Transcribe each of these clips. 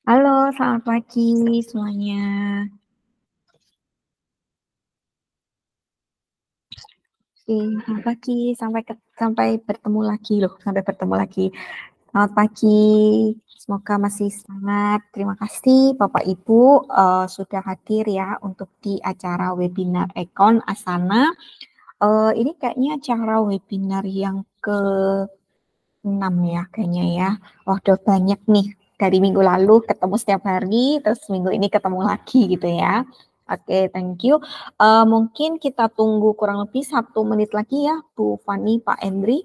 Halo, selamat pagi semuanya. Oke, selamat pagi, sampai bertemu lagi loh, sampai bertemu lagi. Selamat pagi, semoga masih semangat. Terima kasih Bapak Ibu sudah hadir ya untuk di acara webinar Ekon Asana. Ini kayaknya acara webinar yang ke-6 ya kayaknya ya. Wah, udah banyak nih. Dari minggu lalu ketemu setiap hari, terus minggu ini ketemu lagi gitu ya. Oke, thank you. Mungkin kita tunggu kurang lebih 1 menit lagi ya, Bu Fani, Pak Endri.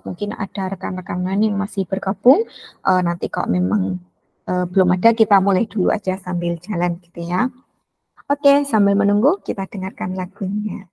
Mungkin ada rekan-rekan lain yang masih bergabung. Nanti kalau memang belum ada, kita mulai dulu aja sambil jalan gitu ya. Oke, sambil menunggu kita dengarkan lagunya.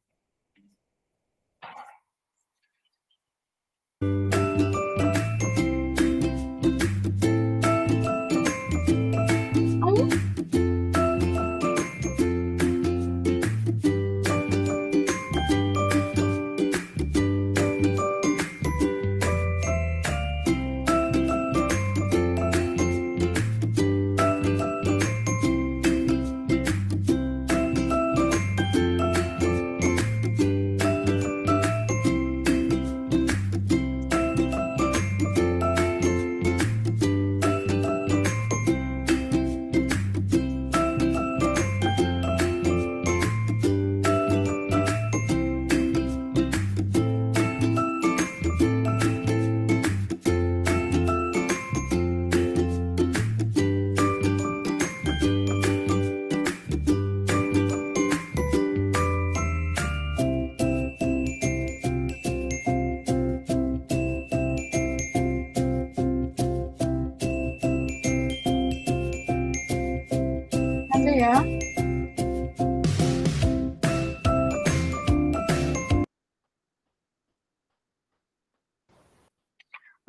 Ada ya.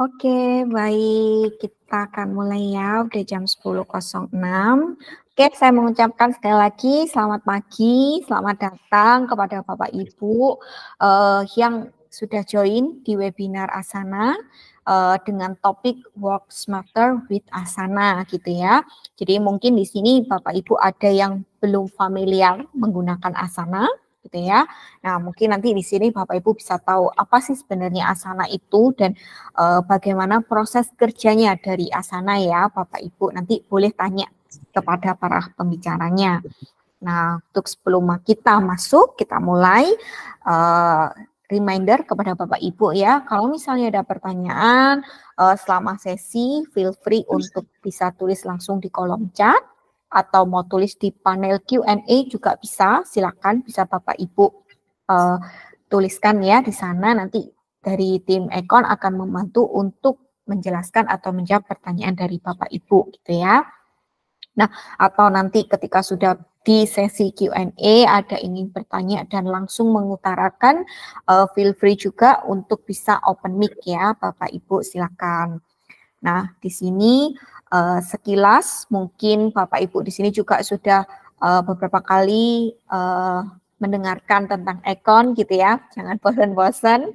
Oke, baik. Kita akan mulai ya, udah jam 10.06. Oke, saya mengucapkan sekali lagi selamat pagi, selamat datang kepada Bapak Ibu yang sudah join di webinar Asana dengan topik Work Smarter with Asana gitu ya. Jadi mungkin di sini Bapak Ibu ada yang belum familiar menggunakan Asana gitu ya. Nah, mungkin nanti di sini Bapak Ibu bisa tahu apa sih sebenarnya Asana itu dan bagaimana proses kerjanya dari Asana ya Bapak Ibu. Nanti boleh tanya kepada para pembicaranya. Nah, untuk sebelum kita masuk, kita mulai reminder kepada Bapak Ibu ya. Kalau misalnya ada pertanyaan selama sesi, feel free untuk bisa tulis langsung di kolom chat atau mau tulis di panel Q&A juga bisa. Silakan bisa Bapak Ibu tuliskan ya di sana. Nanti dari tim Ekon akan membantu untuk menjelaskan atau menjawab pertanyaan dari Bapak Ibu gitu ya. Nah, atau nanti ketika sudah di sesi Q&A ada ingin bertanya dan langsung mengutarakan, feel free juga untuk bisa open mic ya, Bapak Ibu silakan. Nah, di sini sekilas mungkin Bapak Ibu di sini juga sudah beberapa kali mendengarkan tentang Ekon gitu ya, jangan bosan-bosan.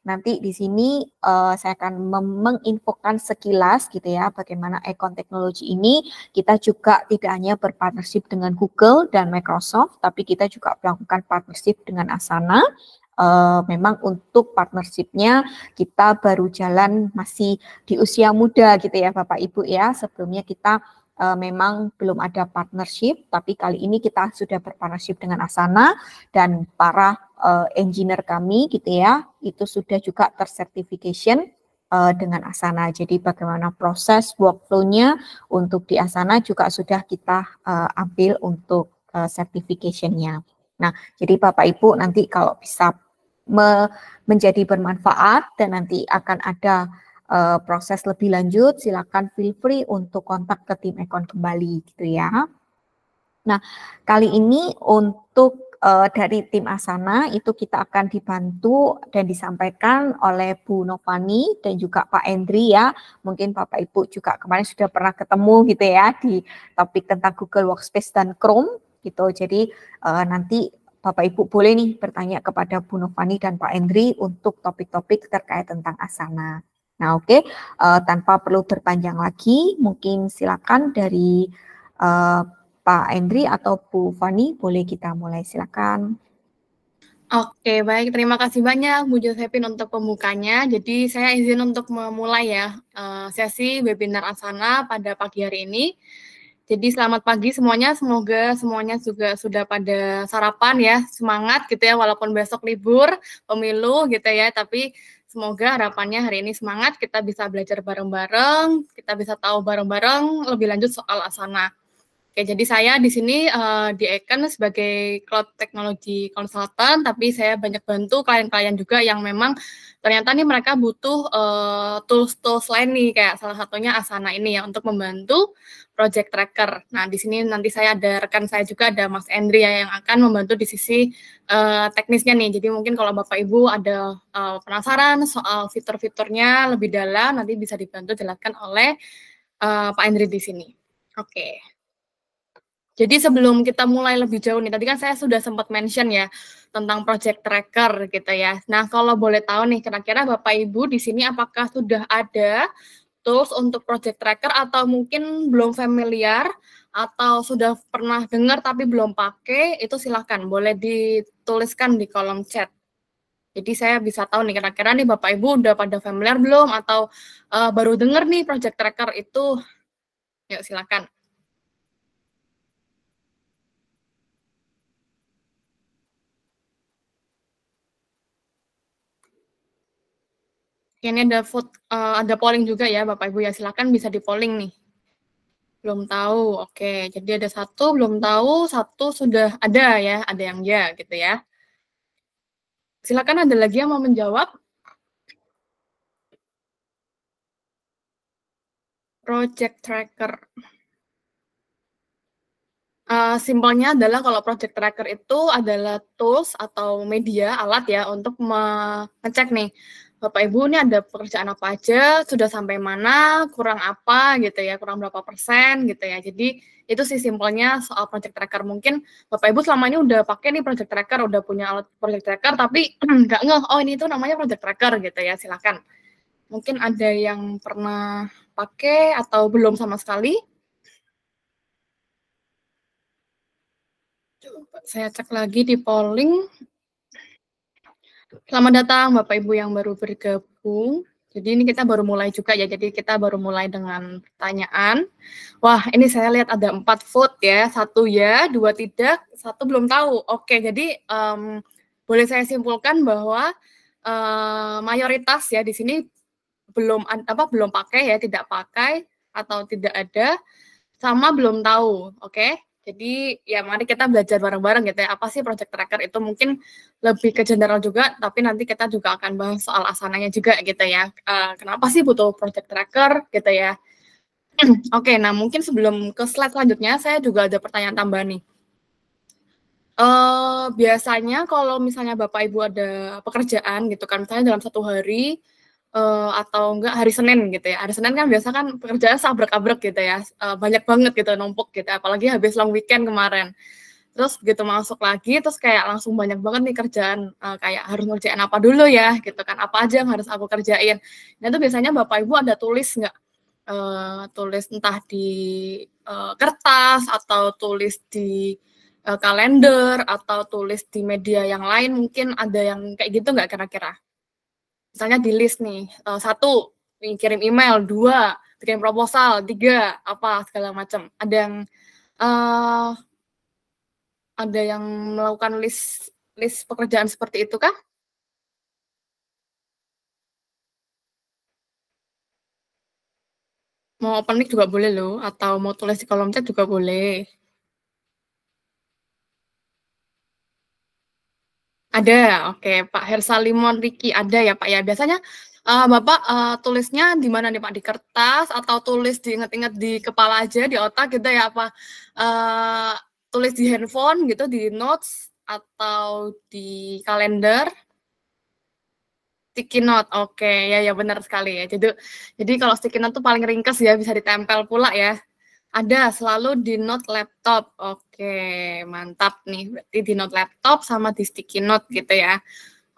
Nanti di sini saya akan menginfokan sekilas gitu ya bagaimana Ekon teknologi ini. Kita juga tidak hanya berpartnership dengan Google dan Microsoft, tapi kita juga melakukan partnership dengan Asana. Memang untuk partnershipnya kita baru jalan masih di usia muda gitu ya Bapak Ibu ya. Sebelumnya kita memang belum ada partnership, tapi kali ini kita sudah berpartnership dengan Asana dan para engineer kami gitu ya, itu sudah juga tersertification dengan Asana. Jadi bagaimana proses workflow-nya untuk di Asana juga sudah kita ambil untuk certification-nya. Nah, jadi Bapak Ibu nanti kalau bisa menjadi bermanfaat dan nanti akan ada proses lebih lanjut, silakan feel free untuk kontak ke tim Ekon kembali gitu ya. Nah, kali ini untuk dari tim Asana itu kita akan dibantu dan disampaikan oleh Bu Novani dan juga Pak Endri ya. Mungkin Bapak Ibu juga kemarin sudah pernah ketemu gitu ya di topik tentang Google Workspace dan Chrome gitu. Jadi nanti Bapak Ibu boleh nih bertanya kepada Bu Novani dan Pak Endri untuk topik-topik terkait tentang Asana. Nah, oke, tanpa perlu berpanjang lagi, mungkin silakan dari Pak Endri atau Bu Fani, boleh kita mulai, silakan. Oke, baik. Terima kasih banyak Bu Josephine untuk pembukanya. Jadi saya izin untuk memulai ya sesi webinar Asana pada pagi hari ini. Jadi selamat pagi semuanya. Semoga semuanya juga sudah pada sarapan ya, semangat gitu ya, walaupun besok libur pemilu gitu ya. Tapi semoga harapannya hari ini semangat, kita bisa belajar bareng-bareng, kita bisa tahu bareng-bareng lebih lanjut soal Asana. Oke, jadi saya di sini di Eken sebagai Cloud Technology Consultant, tapi saya banyak bantu klien-klien juga yang memang ternyata nih mereka butuh tools-tools lain nih, kayak salah satunya Asana ini ya, untuk membantu project tracker. Nah, di sini nanti saya ada rekan saya juga, ada Mas Endri ya, yang akan membantu di sisi teknisnya nih. Jadi mungkin kalau Bapak Ibu ada penasaran soal fitur-fiturnya lebih dalam, nanti bisa dibantu jelaskan oleh Pak Endri di sini. Oke. Jadi sebelum kita mulai lebih jauh nih, tadi kan saya sudah sempat mention ya tentang project tracker gitu ya. Nah, kalau boleh tahu nih, kira-kira Bapak Ibu di sini apakah sudah ada tools untuk project tracker atau mungkin belum familiar atau sudah pernah dengar tapi belum pakai, itu silakan boleh dituliskan di kolom chat. Jadi saya bisa tahu nih kira-kira nih Bapak Ibu udah pada familiar belum atau baru dengar nih project tracker itu. Yuk silakan. Ini ada ada polling juga ya Bapak Ibu ya, silakan bisa di polling nih. Belum tahu, oke. Jadi ada satu belum tahu, satu sudah ada ya, ada yang ya gitu ya. Silakan, ada lagi yang mau menjawab? Project tracker. Simpelnya adalah kalau project tracker itu adalah tools atau media, alat ya, untuk mengecek nih, Bapak Ibu ini ada pekerjaan apa aja, sudah sampai mana, kurang apa gitu ya, kurang berapa persen gitu ya. Jadi itu sih simpelnya soal project tracker. Mungkin Bapak Ibu selama ini udah pakai nih project tracker, udah punya alat project tracker, tapi nggak ngeh, oh ini tuh namanya project tracker gitu ya, silakan. Mungkin ada yang pernah pakai atau belum sama sekali. Coba saya cek lagi di polling. Selamat datang Bapak Ibu yang baru bergabung. Jadi ini kita baru mulai juga ya, jadi kita baru mulai dengan pertanyaan. Wah, ini saya lihat ada 4 vote ya, 1 ya, 2 tidak, 1 belum tahu. Oke, jadi boleh saya simpulkan bahwa mayoritas ya di sini belum pakai ya, tidak pakai atau tidak ada, sama belum tahu. Oke. Jadi ya mari kita belajar bareng-bareng gitu ya, apa sih project tracker itu, mungkin lebih ke general juga, tapi nanti kita juga akan bahas soal asananya juga gitu ya. Kenapa sih butuh project tracker gitu ya. Oke, nah mungkin sebelum ke slide selanjutnya, saya juga ada pertanyaan tambahan nih. Biasanya kalau misalnya Bapak Ibu ada pekerjaan gitu kan, misalnya dalam 1 hari, atau enggak hari Senin gitu ya. Hari Senin kan biasa kan pekerjaan sabrek-abrek gitu ya, banyak banget gitu numpuk gitu, apalagi habis long weekend kemarin. Terus begitu masuk lagi, terus kayak langsung banyak banget nih kerjaan, kayak harus ngerjain apa dulu ya gitu kan, apa aja yang harus aku kerjain. Nah itu biasanya Bapak Ibu ada tulis nggak? Tulis entah di kertas atau tulis di kalender atau tulis di media yang lain, mungkin ada yang kayak gitu nggak kira-kira? Misalnya di list nih, 1 kirim email, 2 bikin proposal, 3 apa segala macam. Ada yang melakukan list pekerjaan seperti itu kah? Mau open mic juga boleh loh, atau mau tulis di kolom chat juga boleh. Ada, oke. Pak Hersalimon Riki ada ya Pak ya. Biasanya Bapak tulisnya di mana nih Pak? Di kertas atau tulis diingat-ingat di kepala aja, di otak gitu ya? Apa tulis di handphone gitu, di notes atau di kalender? Sticky note, oke. Ya benar sekali ya. Jadi kalau sticky note tuh paling ringkas ya, bisa ditempel pula ya. Ada selalu di note laptop. Oke, mantap nih. Berarti di note laptop sama di sticky note gitu ya.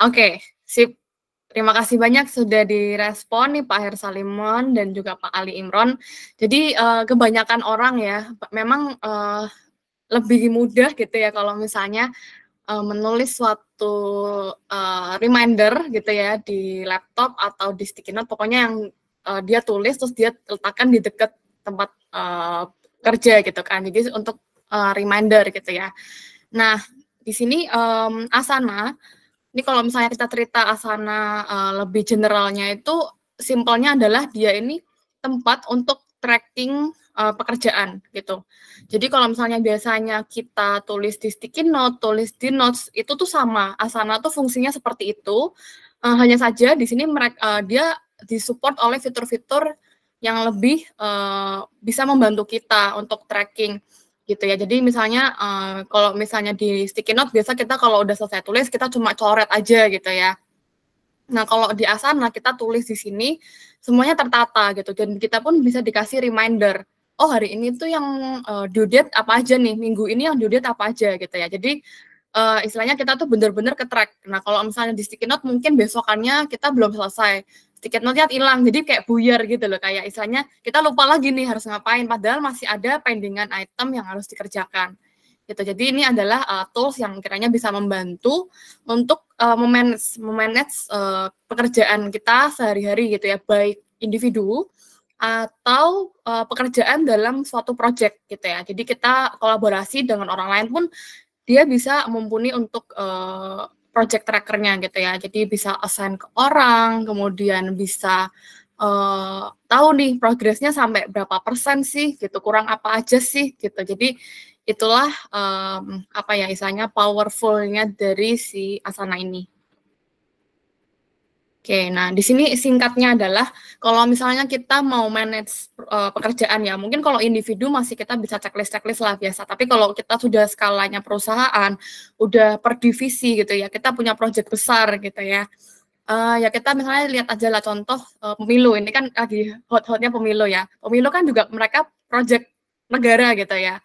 Oke, sip. terima kasih banyak sudah direspon nih Pak Hersalimon dan juga Pak Ali Imron. Jadi kebanyakan orang ya memang lebih mudah gitu ya kalau misalnya menulis suatu reminder gitu ya di laptop atau di sticky note, pokoknya yang dia tulis terus dia letakkan di dekat tempat kerja gitu kan. Jadi untuk reminder gitu ya. Nah, di sini Asana, ini kalau misalnya kita cerita Asana lebih generalnya itu simpelnya adalah dia ini tempat untuk tracking pekerjaan gitu. Jadi kalau misalnya biasanya kita tulis di sticky note, tulis di notes, itu tuh sama. Asana tuh fungsinya seperti itu. Hanya saja di sini dia disupport oleh fitur-fitur yang lebih bisa membantu kita untuk tracking gitu ya. Jadi misalnya kalau misalnya di sticky note biasa kita kalau udah selesai tulis kita cuma coret aja gitu ya. Nah, kalau di Asana kita tulis di sini semuanya tertata gitu dan kita pun bisa dikasih reminder. Oh, hari ini tuh yang due date apa aja nih? Minggu ini yang due date apa aja gitu ya. Jadi istilahnya kita tuh benar-benar ke-track. Nah, kalau misalnya di sticky note mungkin besokannya kita belum selesai. Sticky note-nya hilang. Jadi kayak buyar gitu loh, kayak istilahnya kita lupa lagi nih harus ngapain padahal masih ada pendingan item yang harus dikerjakan. Gitu. Jadi ini adalah tools yang kiranya bisa membantu untuk memanage pekerjaan kita sehari-hari gitu ya, baik individu atau pekerjaan dalam suatu project gitu ya. Jadi kita kolaborasi dengan orang lain pun dia bisa mumpuni untuk project trackernya gitu ya. Jadi bisa assign ke orang, kemudian bisa tahu nih progresnya sampai berapa persen sih gitu, kurang apa aja sih gitu. Jadi itulah apa ya istilahnya powerful-nya dari si Asana ini. Oke, nah di sini singkatnya adalah kalau misalnya kita mau manage pekerjaan ya, mungkin kalau individu masih kita bisa checklist lah biasa. Tapi kalau kita sudah skalanya perusahaan, udah per divisi gitu ya, kita punya project besar gitu ya. Ya kita misalnya lihat aja lah contoh pemilu, ini kan lagi hot-hotnya pemilu ya. Pemilu kan juga mereka project negara gitu ya.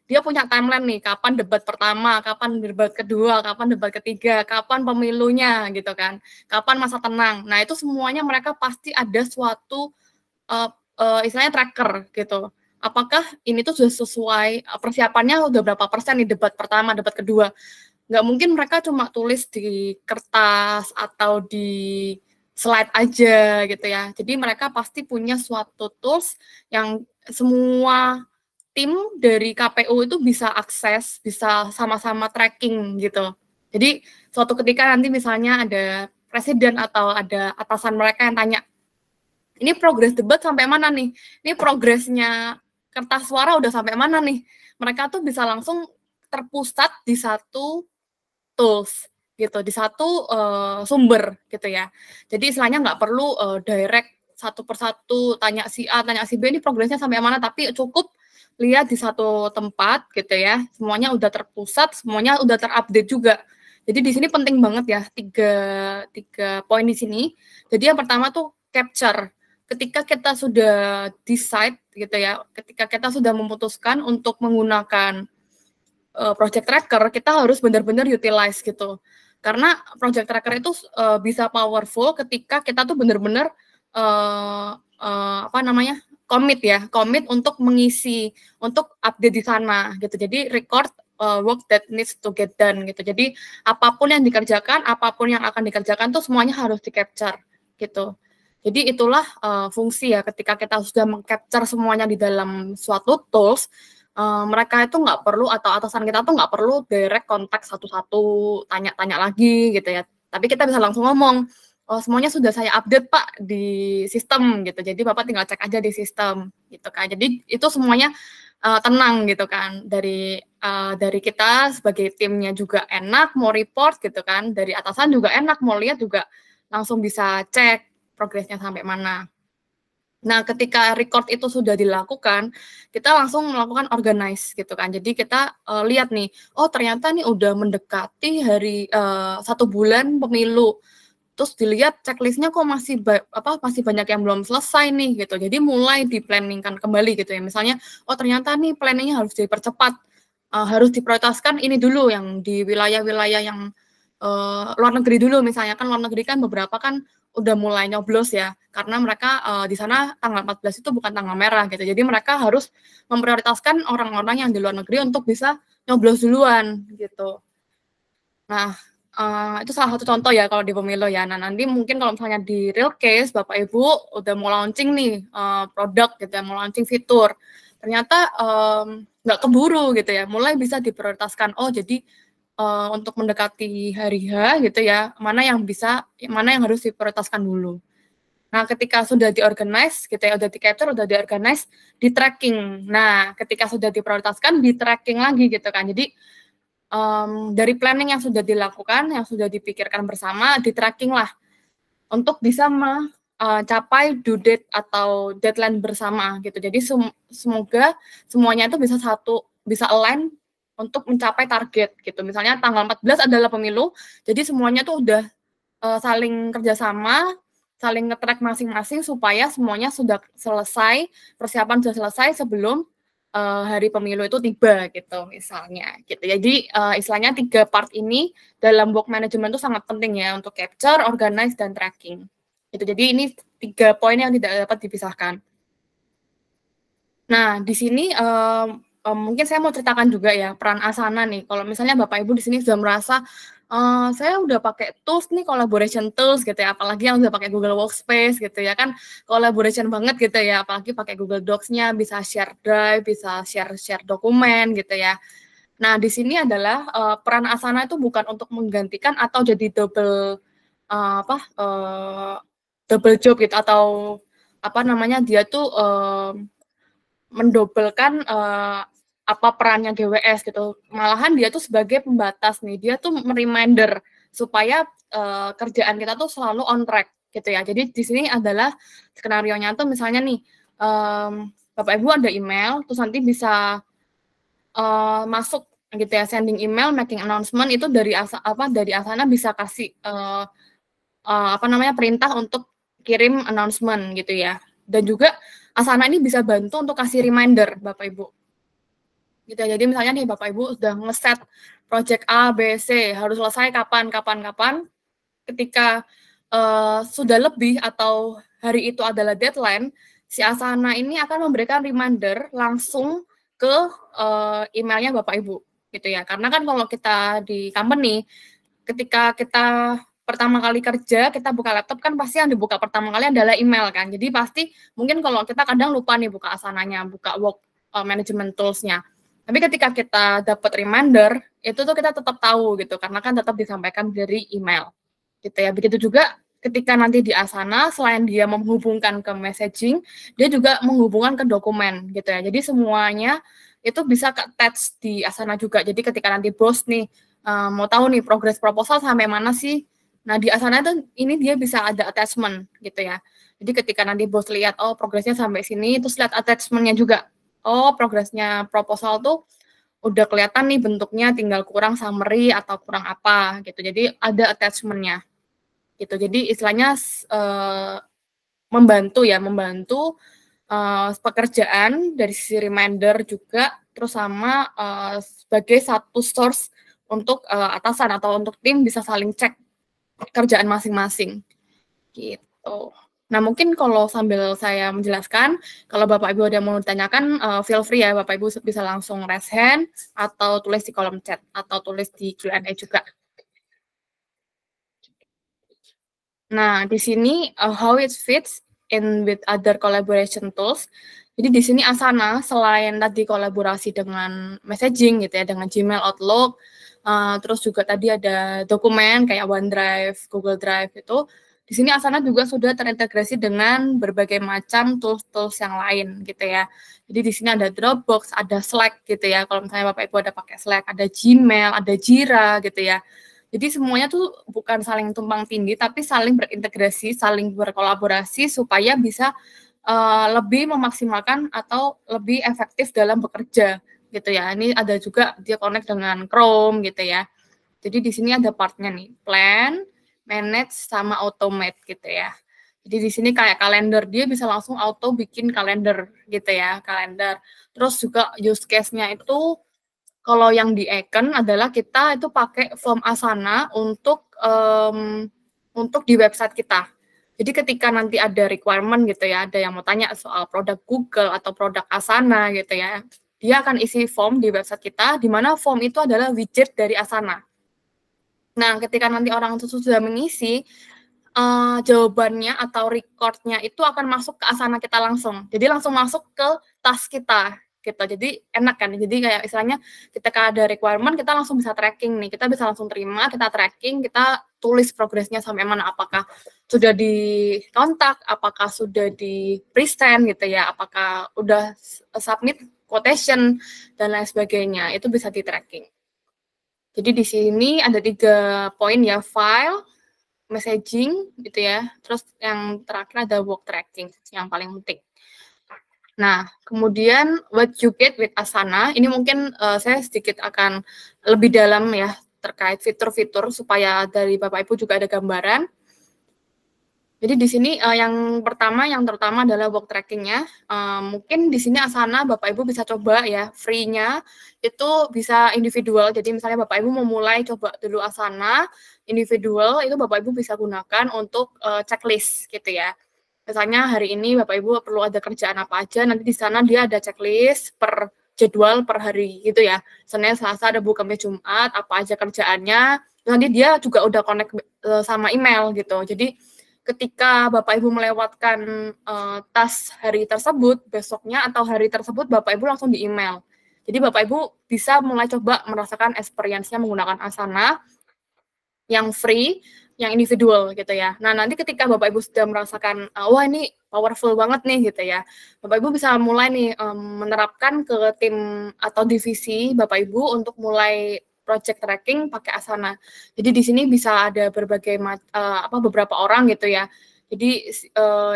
Dia punya timeline nih, kapan debat pertama, kapan debat kedua, kapan debat ketiga, kapan pemilunya gitu kan, kapan masa tenang. Nah itu semuanya mereka pasti ada suatu istilahnya tracker gitu. Apakah ini tuh sudah sesuai persiapannya udah berapa persen nih debat pertama, debat kedua. Nggak mungkin mereka cuma tulis di kertas atau di slide aja gitu ya. Jadi mereka pasti punya suatu tools yang semua tim dari KPU itu bisa akses, bisa sama-sama tracking gitu. Jadi suatu ketika nanti misalnya ada presiden atau ada atasan mereka yang tanya, ini progres debat sampai mana nih? Ini progresnya kertas suara udah sampai mana nih? Mereka tuh bisa langsung terpusat di satu tools gitu, di satu sumber gitu ya. Jadi istilahnya nggak perlu direct satu persatu tanya si A, tanya si B ini progresnya sampai mana, tapi cukup lihat di satu tempat gitu ya, semuanya udah terpusat, semuanya udah terupdate juga. Jadi di sini penting banget ya tiga poin di sini. Jadi yang pertama tuh capture. Ketika kita sudah decide gitu ya, ketika kita sudah memutuskan untuk menggunakan project tracker, kita harus benar-benar utilize gitu. Karena project tracker itu bisa powerful ketika kita tuh benar-benar apa namanya? Commit untuk mengisi, untuk update di sana gitu. Jadi record work that needs to get done gitu. Jadi apapun yang dikerjakan, apapun yang akan dikerjakan tuh semuanya harus di-capture gitu. Jadi itulah fungsi ya ketika kita sudah meng-capture semuanya di dalam suatu tools, mereka itu nggak perlu atau atasan kita tuh nggak perlu direct kontak satu-satu, tanya-tanya lagi gitu ya. Tapi kita bisa langsung ngomong, oh semuanya sudah saya update Pak di sistem gitu. Jadi Bapak tinggal cek aja di sistem gitu kan. Jadi itu semuanya tenang gitu kan. Dari kita sebagai timnya juga enak mau report gitu kan. Dari atasan juga enak mau lihat juga langsung bisa cek progresnya sampai mana. Nah, ketika record itu sudah dilakukan, kita langsung melakukan organize gitu kan. Jadi kita lihat nih, oh ternyata nih udah mendekati hari 1 bulan pemilu. Terus dilihat checklistnya kok masih banyak yang belum selesai nih gitu. Jadi mulai di-planningkan kembali gitu ya. Misalnya, oh ternyata nih planningnya harus dipercepat, harus diprioritaskan ini dulu yang di wilayah-wilayah yang luar negeri dulu misalnya, kan luar negeri kan beberapa kan udah mulai nyoblos ya, karena mereka di sana tanggal 14 itu bukan tanggal merah gitu. Jadi mereka harus memprioritaskan orang-orang yang di luar negeri untuk bisa nyoblos duluan gitu. Nah, itu salah satu contoh ya kalau di pemilu ya. Nah, nanti mungkin kalau misalnya di real case Bapak Ibu udah mau launching nih produk gitu ya, mau launching fitur. Ternyata nggak keburu gitu ya, mulai bisa diprioritaskan. Oh, jadi untuk mendekati hari H gitu ya, mana yang harus diprioritaskan dulu. Nah, ketika sudah diorganize gitu ya, udah di-capture, udah diorganize, di-tracking. Nah, ketika sudah diprioritaskan, di-tracking lagi gitu kan. Jadi dari planning yang sudah dilakukan, yang sudah dipikirkan bersama, di-tracking lah untuk bisa mencapai due date atau deadline bersama gitu. Jadi semoga semuanya itu bisa align untuk mencapai target gitu. Misalnya tanggal 14 adalah pemilu, jadi semuanya tuh udah saling kerjasama, saling nge-track masing-masing supaya semuanya sudah selesai, persiapan sudah selesai sebelum hari pemilu itu tiba gitu misalnya gitu. Jadi istilahnya 3 part ini dalam work management itu sangat penting ya untuk capture, organize, dan tracking. Gitu. Jadi ini 3 poin yang tidak dapat dipisahkan. Nah, di sini mungkin saya mau ceritakan juga ya peran Asana nih. Kalau misalnya Bapak Ibu di sini sudah merasa saya udah pakai tools nih, collaboration tools gitu ya, apalagi yang udah pakai Google Workspace gitu ya, kan collaboration banget gitu ya, apalagi pakai Google Docs-nya, bisa share drive, bisa share dokumen gitu ya. Nah, di sini adalah peran Asana itu bukan untuk menggantikan atau jadi double job gitu, atau apa namanya, dia tuh mendobelkan apa perannya GWS gitu. Malahan dia tuh sebagai pembatas nih, dia tuh reminder supaya kerjaan kita tuh selalu on track gitu ya. Jadi di sini adalah skenario-nya tuh misalnya nih, Bapak Ibu ada email, terus nanti bisa masuk gitu ya, sending email, making announcement, itu dari Asana bisa kasih perintah untuk kirim announcement gitu ya. Dan juga Asana ini bisa bantu untuk kasih reminder Bapak Ibu. Gitu. Jadi misalnya nih Bapak Ibu sudah ngeset project A, B, C harus selesai kapan. Ketika sudah lebih atau hari itu adalah deadline, si Asana ini akan memberikan reminder langsung ke emailnya Bapak Ibu gitu ya. Karena kan kalau kita di company, ketika kita pertama kali kerja, kita buka laptop kan pasti yang dibuka pertama kali adalah email kan. Jadi pasti mungkin kalau kita kadang lupa nih buka Asananya, buka work management tools-nya. Tapi ketika kita dapat reminder, itu tuh kita tetap tahu gitu, karena kan tetap disampaikan dari email. Gitu ya. Begitu juga ketika nanti di Asana, selain dia menghubungkan ke messaging, dia juga menghubungkan ke dokumen gitu ya. Jadi semuanya itu bisa attach di Asana juga. Jadi ketika nanti bos nih mau tahu nih progress proposal sampai mana sih, nah di Asana itu ini dia bisa ada attachment gitu ya. Jadi ketika nanti bos lihat, oh progresnya sampai sini, terus lihat attachment-nya juga. Oh progresnya proposal tuh udah kelihatan nih bentuknya, tinggal kurang summary atau kurang apa gitu. Jadi ada attachment-nya gitu. Jadi istilahnya membantu pekerjaan dari sisi reminder juga, terus sama sebagai satu source untuk atasan atau untuk tim bisa saling cek kerjaan masing-masing gitu. Nah, mungkin kalau sambil saya menjelaskan, kalau Bapak Ibu ada mau ditanyakan, feel free ya, Bapak Ibu bisa langsung raise hand atau tulis di kolom chat atau tulis di Q&A juga. Nah, di sini how it fits in with other collaboration tools. Jadi di sini Asana selain tadi kolaborasi dengan messaging gitu ya, dengan Gmail, Outlook, terus juga tadi ada dokumen kayak OneDrive, Google Drive itu. Di sini Asana juga sudah terintegrasi dengan berbagai macam tools-tools yang lain gitu ya. Jadi di sini ada Dropbox, ada Slack gitu ya. Kalau misalnya Bapak Ibu ada pakai Slack, ada Gmail, ada Jira gitu ya. Jadi semuanya tuh bukan saling tumpang tindih, tapi saling berintegrasi, saling berkolaborasi supaya bisa lebih memaksimalkan atau lebih efektif dalam bekerja gitu ya. Ini ada juga dia connect dengan Chrome gitu ya. Jadi di sini ada partnya nih, plan, manage, sama automate gitu ya. Jadi di sini kayak kalender, dia bisa langsung auto bikin kalender gitu ya, kalender. Terus juga use case-nya itu Kalau yang di Icon adalah kita itu pakai form Asana untuk di website kita. Jadi ketika nanti ada requirement gitu ya, ada yang mau tanya soal produk Google atau produk Asana gitu ya, dia akan isi form di website kita, di mana form itu adalah widget dari Asana. Nah, ketika nanti orang itu sudah mengisi, jawabannya atau recordnya itu akan masuk ke Asana kita langsung. Jadi langsung masuk ke task kita gitu. Jadi enak kan. Jadi kayak istilahnya ketika ada requirement kita langsung bisa tracking nih. Kita bisa langsung terima, kita tracking, kita tulis progresnya sampai mana, apakah sudah di kontak, apakah sudah di present gitu ya, apakah udah submit quotation dan lain sebagainya. Itu bisa di tracking. Jadi di sini ada 3 poin ya, file, messaging gitu ya. Terus yang terakhir ada work tracking yang paling penting. Nah, kemudian what you get with Asana, ini mungkin saya sedikit akan lebih dalam ya terkait fitur-fitur supaya dari Bapak Ibu juga ada gambaran. Jadi di sini yang pertama, yang terutama adalah work tracking-nya. Mungkin di sini Asana Bapak Ibu bisa coba ya, free-nya itu bisa individual. Jadi misalnya Bapak Ibu mau mulai coba dulu Asana individual, itu Bapak Ibu bisa gunakan untuk checklist gitu ya. Misalnya hari ini Bapak Ibu perlu ada kerjaan apa aja, nanti di sana dia ada checklist per jadwal per hari gitu ya. Senin, Selasa, Rabu, Kamis, Jumat, apa aja kerjaannya. Nanti dia juga udah connect sama email gitu. Jadi ketika Bapak Ibu melewatkan task hari tersebut, besoknya atau hari tersebut Bapak Ibu langsung di email. Jadi Bapak Ibu bisa mulai coba merasakan experience-nya menggunakan Asana yang free, yang individual gitu ya. Nah, nanti ketika Bapak Ibu sudah merasakan, wah ini powerful banget nih gitu ya, Bapak Ibu bisa mulai nih menerapkan ke tim atau divisi Bapak Ibu untuk mulai project tracking pakai Asana. Jadi di sini bisa ada berbagai beberapa orang gitu ya. Jadi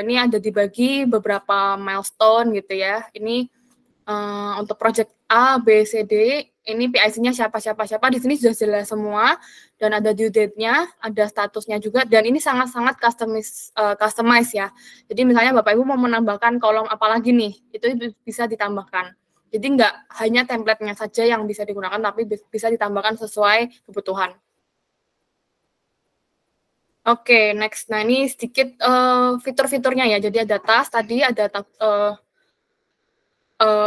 ini ada dibagi beberapa milestone gitu ya. Ini untuk project A, B, C, D, ini PIC-nya siapa. Di sini sudah jelas semua dan ada due date-nya, ada statusnya juga, dan ini sangat-sangat customize ya. Jadi misalnya Bapak Ibu mau menambahkan kolom apa lagi nih, itu bisa ditambahkan. Jadi nggak hanya template-nya saja yang bisa digunakan, tapi bisa ditambahkan sesuai kebutuhan. Oke, next. Nah, ini sedikit fitur-fiturnya ya. Jadi ada task tadi, ada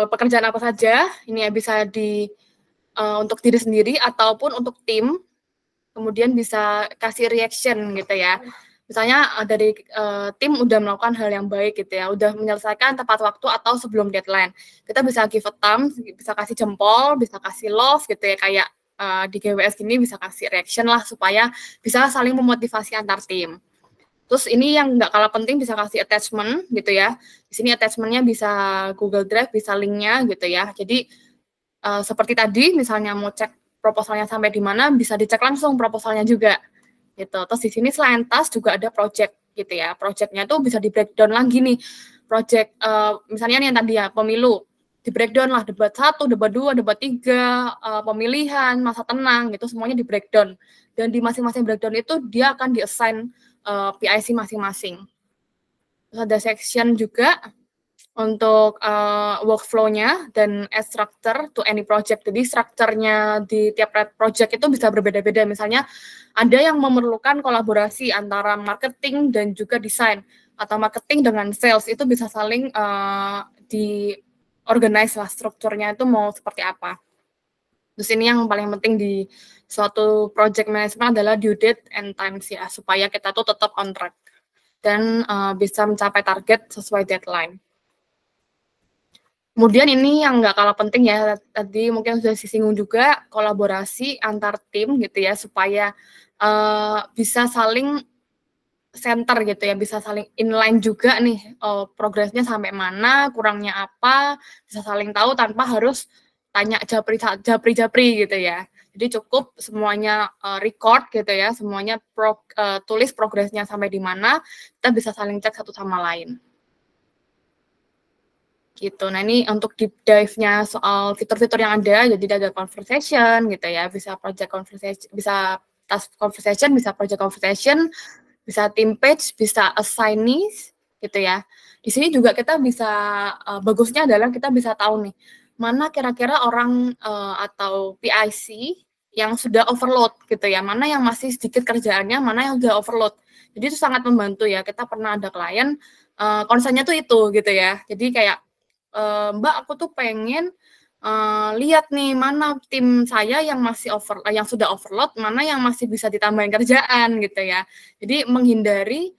pekerjaan apa saja. Ini ya bisa untuk diri sendiri ataupun untuk tim. Kemudian bisa kasih reaction gitu ya. Misalnya dari tim udah melakukan hal yang baik gitu ya, udah menyelesaikan tepat waktu atau sebelum deadline. Kita bisa give a thumb, bisa kasih jempol, bisa kasih love gitu ya, kayak di GWS gini bisa kasih reaction lah supaya bisa saling memotivasi antar tim. Terus ini yang nggak kalah penting bisa kasih attachment gitu ya. Di sini attachment-nya bisa Google Drive, bisa link-nya gitu ya. Jadi seperti tadi misalnya mau cek proposalnya sampai di mana, bisa dicek langsung proposalnya juga. Gitu. Terus di sini selain task juga ada project gitu ya. Projectnya tuh bisa di breakdown lagi nih. Project misalnya nih yang tadi ya pemilu, di breakdown lah debat 1, debat 2, debat 3, pemilihan, masa tenang gitu semuanya di breakdown. Dan di masing-masing breakdown itu dia akan di-assign PIC masing-masing. Terus ada section juga untuk workflow-nya dan add structure to any project. Jadi strukturnya di tiap project itu bisa berbeda-beda. Misalnya ada yang memerlukan kolaborasi antara marketing dan juga desain, atau marketing dengan sales, itu bisa saling di-organize lah strukturnya itu mau seperti apa. Terus ini yang paling penting di suatu project management adalah due date and times ya, supaya kita tuh tetap on track dan bisa mencapai target sesuai deadline. Kemudian ini yang nggak kalah penting ya, tadi mungkin sudah disinggung juga, kolaborasi antar tim gitu ya, supaya bisa saling center gitu ya, bisa saling inline juga nih, progresnya sampai mana, kurangnya apa, bisa saling tahu tanpa harus tanya japri gitu ya. Jadi cukup semuanya record gitu ya, semuanya tulis progresnya sampai di mana, kita bisa saling cek satu sama lain. Gitu. Nah, ini untuk deep dive-nya soal fitur-fitur yang ada, jadi ada conversation gitu ya, bisa project conversation, bisa task conversation, bisa project conversation, bisa team page, bisa assignees gitu ya. Di sini juga kita bisa bagusnya adalah kita bisa tahu nih mana kira-kira orang atau PIC yang sudah overload gitu ya, mana yang masih sedikit kerjaannya, mana yang sudah overload. Jadi itu sangat membantu ya. Kita pernah ada klien concernnya tuh itu gitu ya. Jadi kayak Mbak, aku tuh pengen lihat nih mana tim saya yang masih yang sudah overload, mana yang masih bisa ditambahin kerjaan gitu ya. Jadi menghindari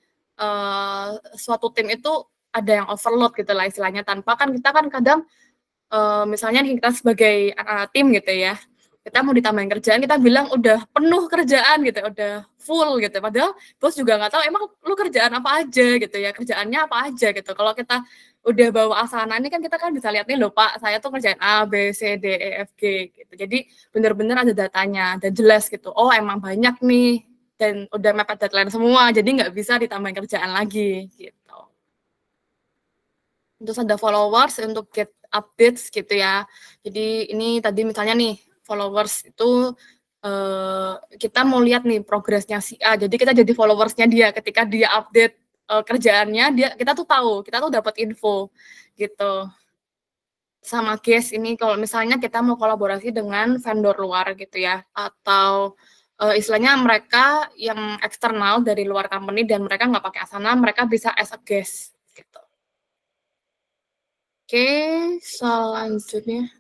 suatu tim itu ada yang overload gitu lah istilahnya, tanpa kan kita kan kadang misalnya kita sebagai tim gitu ya, kita mau ditambahin kerjaan, kita bilang udah penuh kerjaan gitu, udah full gitu. Padahal bos juga nggak tahu emang lu kerjaan apa aja gitu ya, kerjaannya apa aja gitu. Kalau kita udah bawa Asana ini kan kita kan bisa lihat nih loh Pak, saya tuh kerjaan A, B, C, D, E, F, G gitu. Jadi benar-benar ada datanya dan jelas gitu. Oh emang banyak nih dan udah mepet deadline semua, jadi nggak bisa ditambahin kerjaan lagi gitu. Terus ada followers untuk get updates gitu ya. Jadi ini tadi misalnya nih followers itu kita mau lihat nih progresnya si A. Jadi kita jadi followersnya dia ketika dia update kerjaannya, kita tuh tahu, kita tuh dapat info gitu. Sama case ini kalau misalnya kita mau kolaborasi dengan vendor luar gitu ya, atau istilahnya mereka yang eksternal dari luar company dan mereka nggak pakai Asana, mereka bisa as a guest gitu. Oke, selanjutnya.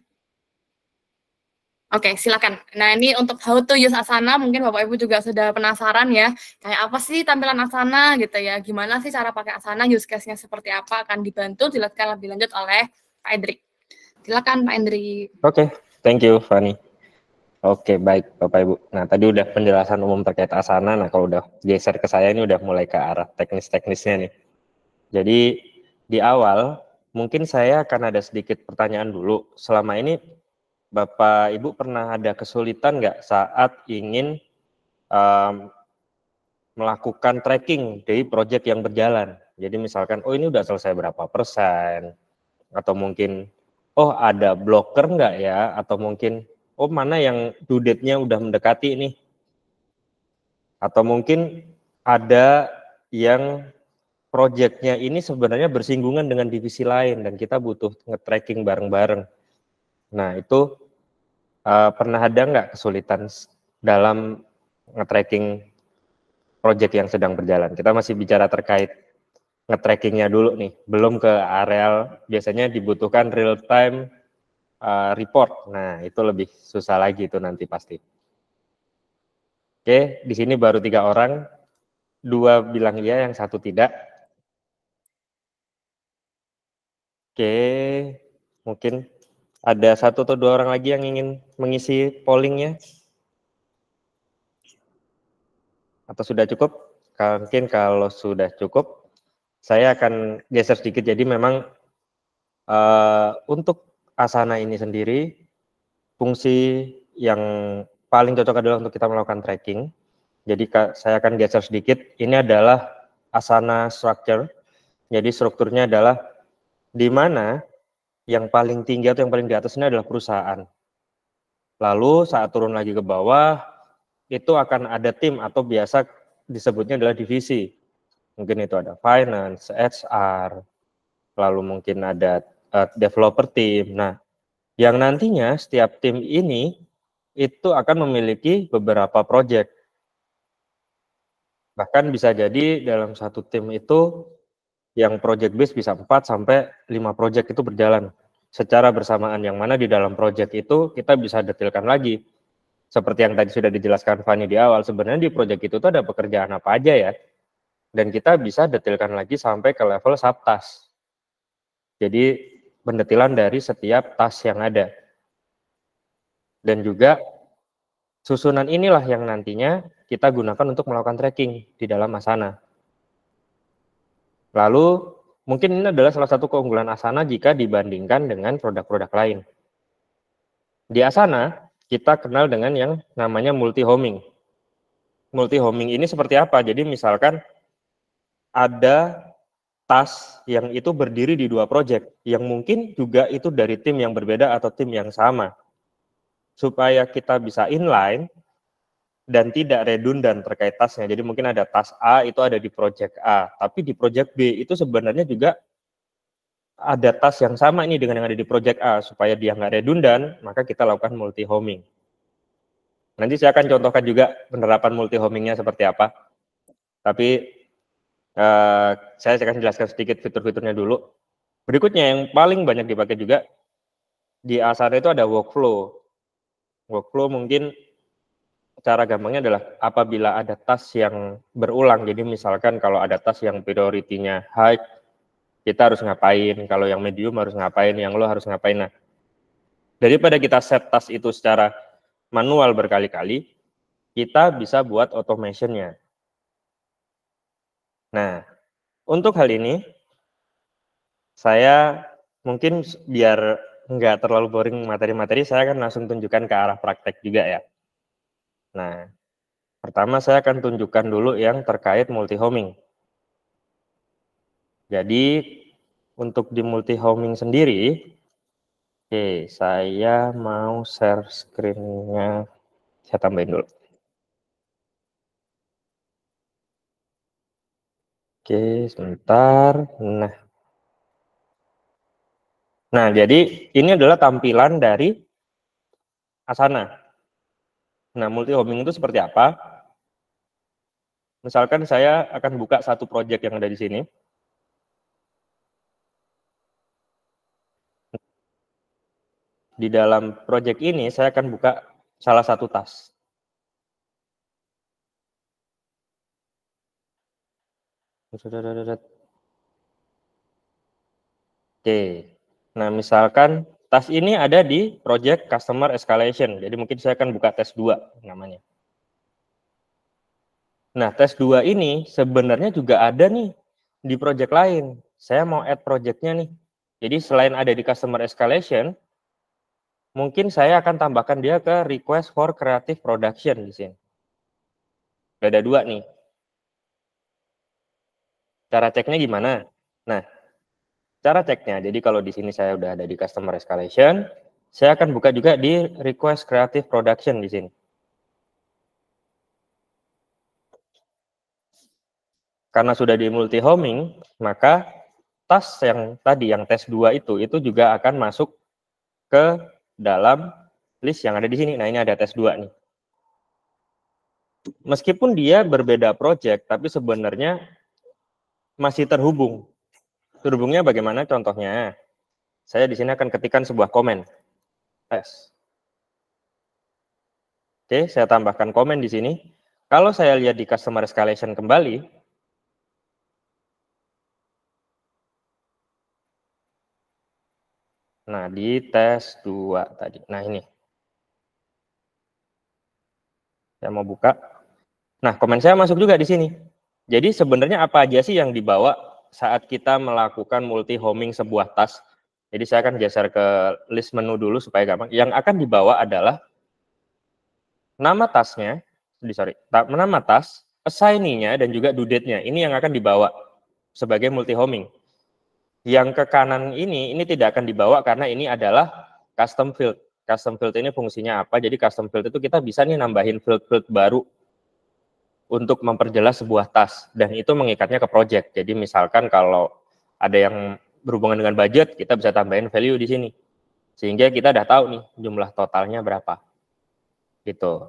Oke, silakan. Nah, ini untuk how to use Asana, mungkin Bapak Ibu juga sudah penasaran ya, kayak apa sih tampilan Asana gitu ya, gimana sih cara pakai Asana, use case-nya seperti apa, akan dibantu jelaskan lebih lanjut oleh Pak Endrik. Silakan Pak Endrik. Oke, thank you Fani. Oke, baik Bapak Ibu. Nah, tadi udah penjelasan umum terkait Asana, nah kalau udah geser ke saya ini udah mulai ke arah teknis-teknisnya nih. Jadi di awal, mungkin saya akan ada sedikit pertanyaan dulu. Selama ini Bapak Ibu pernah ada kesulitan nggak saat ingin melakukan tracking dari proyek yang berjalan? Jadi misalkan, oh ini udah selesai berapa persen, atau mungkin, oh ada blocker nggak ya, atau mungkin, oh mana yang due date-nya udah mendekati nih, atau mungkin ada yang proyeknya ini sebenarnya bersinggungan dengan divisi lain dan kita butuh nge-tracking bareng-bareng. Nah itu pernah ada nggak kesulitan dalam nge-tracking proyek yang sedang berjalan? Kita masih bicara terkait nge-trackingnya dulu nih, belum ke areal biasanya dibutuhkan real time report. Nah itu lebih susah lagi itu nanti pasti. Oke, di sini baru 3 orang, 2 bilang iya, yang 1 tidak. Oke, mungkin ada 1 atau 2 orang lagi yang ingin mengisi pollingnya? Atau sudah cukup? Mungkin kalau sudah cukup, saya akan geser sedikit. Jadi memang untuk Asana ini sendiri, fungsi yang paling cocok adalah untuk kita melakukan tracking. Jadi saya akan geser sedikit. Ini adalah Asana structure. Jadi strukturnya adalah di mana yang paling tinggi atau yang paling di atas ini adalah perusahaan. Lalu saat turun lagi ke bawah, itu akan ada tim atau biasa disebutnya adalah divisi. Mungkin itu ada finance, HR, lalu mungkin ada developer team. Nah, yang nantinya setiap tim ini itu akan memiliki beberapa project. Bahkan bisa jadi dalam satu tim itu yang project base bisa 4 sampai 5 project itu berjalan secara bersamaan, yang mana di dalam project itu kita bisa detailkan lagi. Seperti yang tadi sudah dijelaskan Fani di awal, sebenarnya di project itu tuh ada pekerjaan apa aja ya. Dan kita bisa detailkan lagi sampai ke level subtask. Jadi pendetilan dari setiap task yang ada. Dan juga susunan inilah yang nantinya kita gunakan untuk melakukan tracking di dalam Asana. Lalu mungkin ini adalah salah satu keunggulan Asana jika dibandingkan dengan produk-produk lain. Di Asana kita kenal dengan yang namanya multi-homing. Multi-homing ini seperti apa? Jadi misalkan ada task yang itu berdiri di 2 project, yang mungkin juga itu dari tim yang berbeda atau tim yang sama. Supaya kita bisa inline dan tidak redundant terkait tasknya. Jadi mungkin ada task A itu ada di project A, tapi di project B itu sebenarnya juga ada tas yang sama ini dengan yang ada di project A, supaya dia nggak redundan, maka kita lakukan multi-homing. Nanti saya akan contohkan juga penerapan multi-homingnya seperti apa. Tapi saya akan jelaskan sedikit fitur-fiturnya dulu. Berikutnya yang paling banyak dipakai juga di Asana itu ada workflow. Workflow mungkin cara gampangnya adalah apabila ada task yang berulang. Jadi misalkan kalau ada task yang priority-nya high, kita harus ngapain, kalau yang medium harus ngapain, yang low harus ngapain. Nah, daripada kita set task itu secara manual berkali-kali, kita bisa buat automation-nya. Nah, untuk hal ini, saya mungkin biar nggak terlalu boring materi-materi, saya akan langsung tunjukkan ke arah praktek juga ya. Nah, pertama saya akan tunjukkan dulu yang terkait multi-homing. Jadi, untuk di multi-homing sendiri, oke, saya mau share screen-nya, saya tambahin dulu. Oke, sebentar. Nah, jadi ini adalah tampilan dari Asana. Nah, multi-homing itu seperti apa? Misalkan saya akan buka satu project yang ada di sini. Di dalam project ini, saya akan buka salah satu task. Oke, nah misalkan task ini ada di project customer escalation. Jadi mungkin saya akan buka tes 2 namanya. Nah, tes 2 ini sebenarnya juga ada nih di project lain. Saya mau add projectnya nih. Jadi selain ada di customer escalation, mungkin saya akan tambahkan dia ke request for creative production di sini. Ada 2 nih. Cara ceknya gimana? Nah, cara ceknya, jadi kalau di sini saya udah ada di customer escalation, saya akan buka juga di request creative production di sini. Karena sudah di multi-homing, maka task yang tadi, yang tes 2 itu juga akan masuk ke dalam list yang ada di sini. Nah, ini ada tes 2 nih. Meskipun dia berbeda project, tapi sebenarnya masih terhubung. Terhubungnya bagaimana contohnya? Saya di sini akan ketikkan sebuah komen. Tes. Oke, saya tambahkan komen di sini. Kalau saya lihat di customer escalation kembali, nah di tes 2 tadi. Nah ini. Saya mau buka. Nah, komen saya masuk juga di sini. Jadi sebenarnya apa aja sih yang dibawa saat kita melakukan multi-homing sebuah task? Jadi saya akan geser ke list menu dulu supaya gampang. Yang akan dibawa adalah nama tasknya, nama task, assignee-nya, dan juga due date-nya. Ini yang akan dibawa sebagai multi-homing. Yang ke kanan ini tidak akan dibawa karena ini adalah custom field. Custom field ini fungsinya apa? Jadi custom field itu kita bisa nih nambahin field-field baru untuk memperjelas sebuah task, dan itu mengikatnya ke project. Jadi misalkan kalau ada yang berhubungan dengan budget, kita bisa tambahin value di sini. Sehingga kita udah tahu nih jumlah totalnya berapa. Gitu.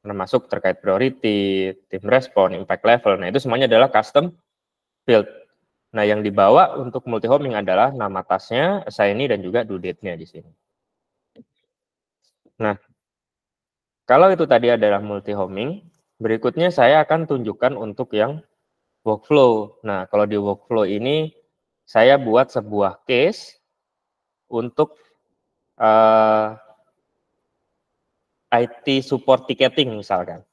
Termasuk terkait priority, team response, impact level. Nah, itu semuanya adalah custom field. Nah, yang dibawa untuk multi-homing adalah nama tasknya, assignee, dan juga due date-nya di sini. Nah, kalau itu tadi adalah multi-homing, berikutnya saya akan tunjukkan untuk yang workflow. Nah, kalau di workflow ini, saya buat sebuah case untuk IT support ticketing misalkan.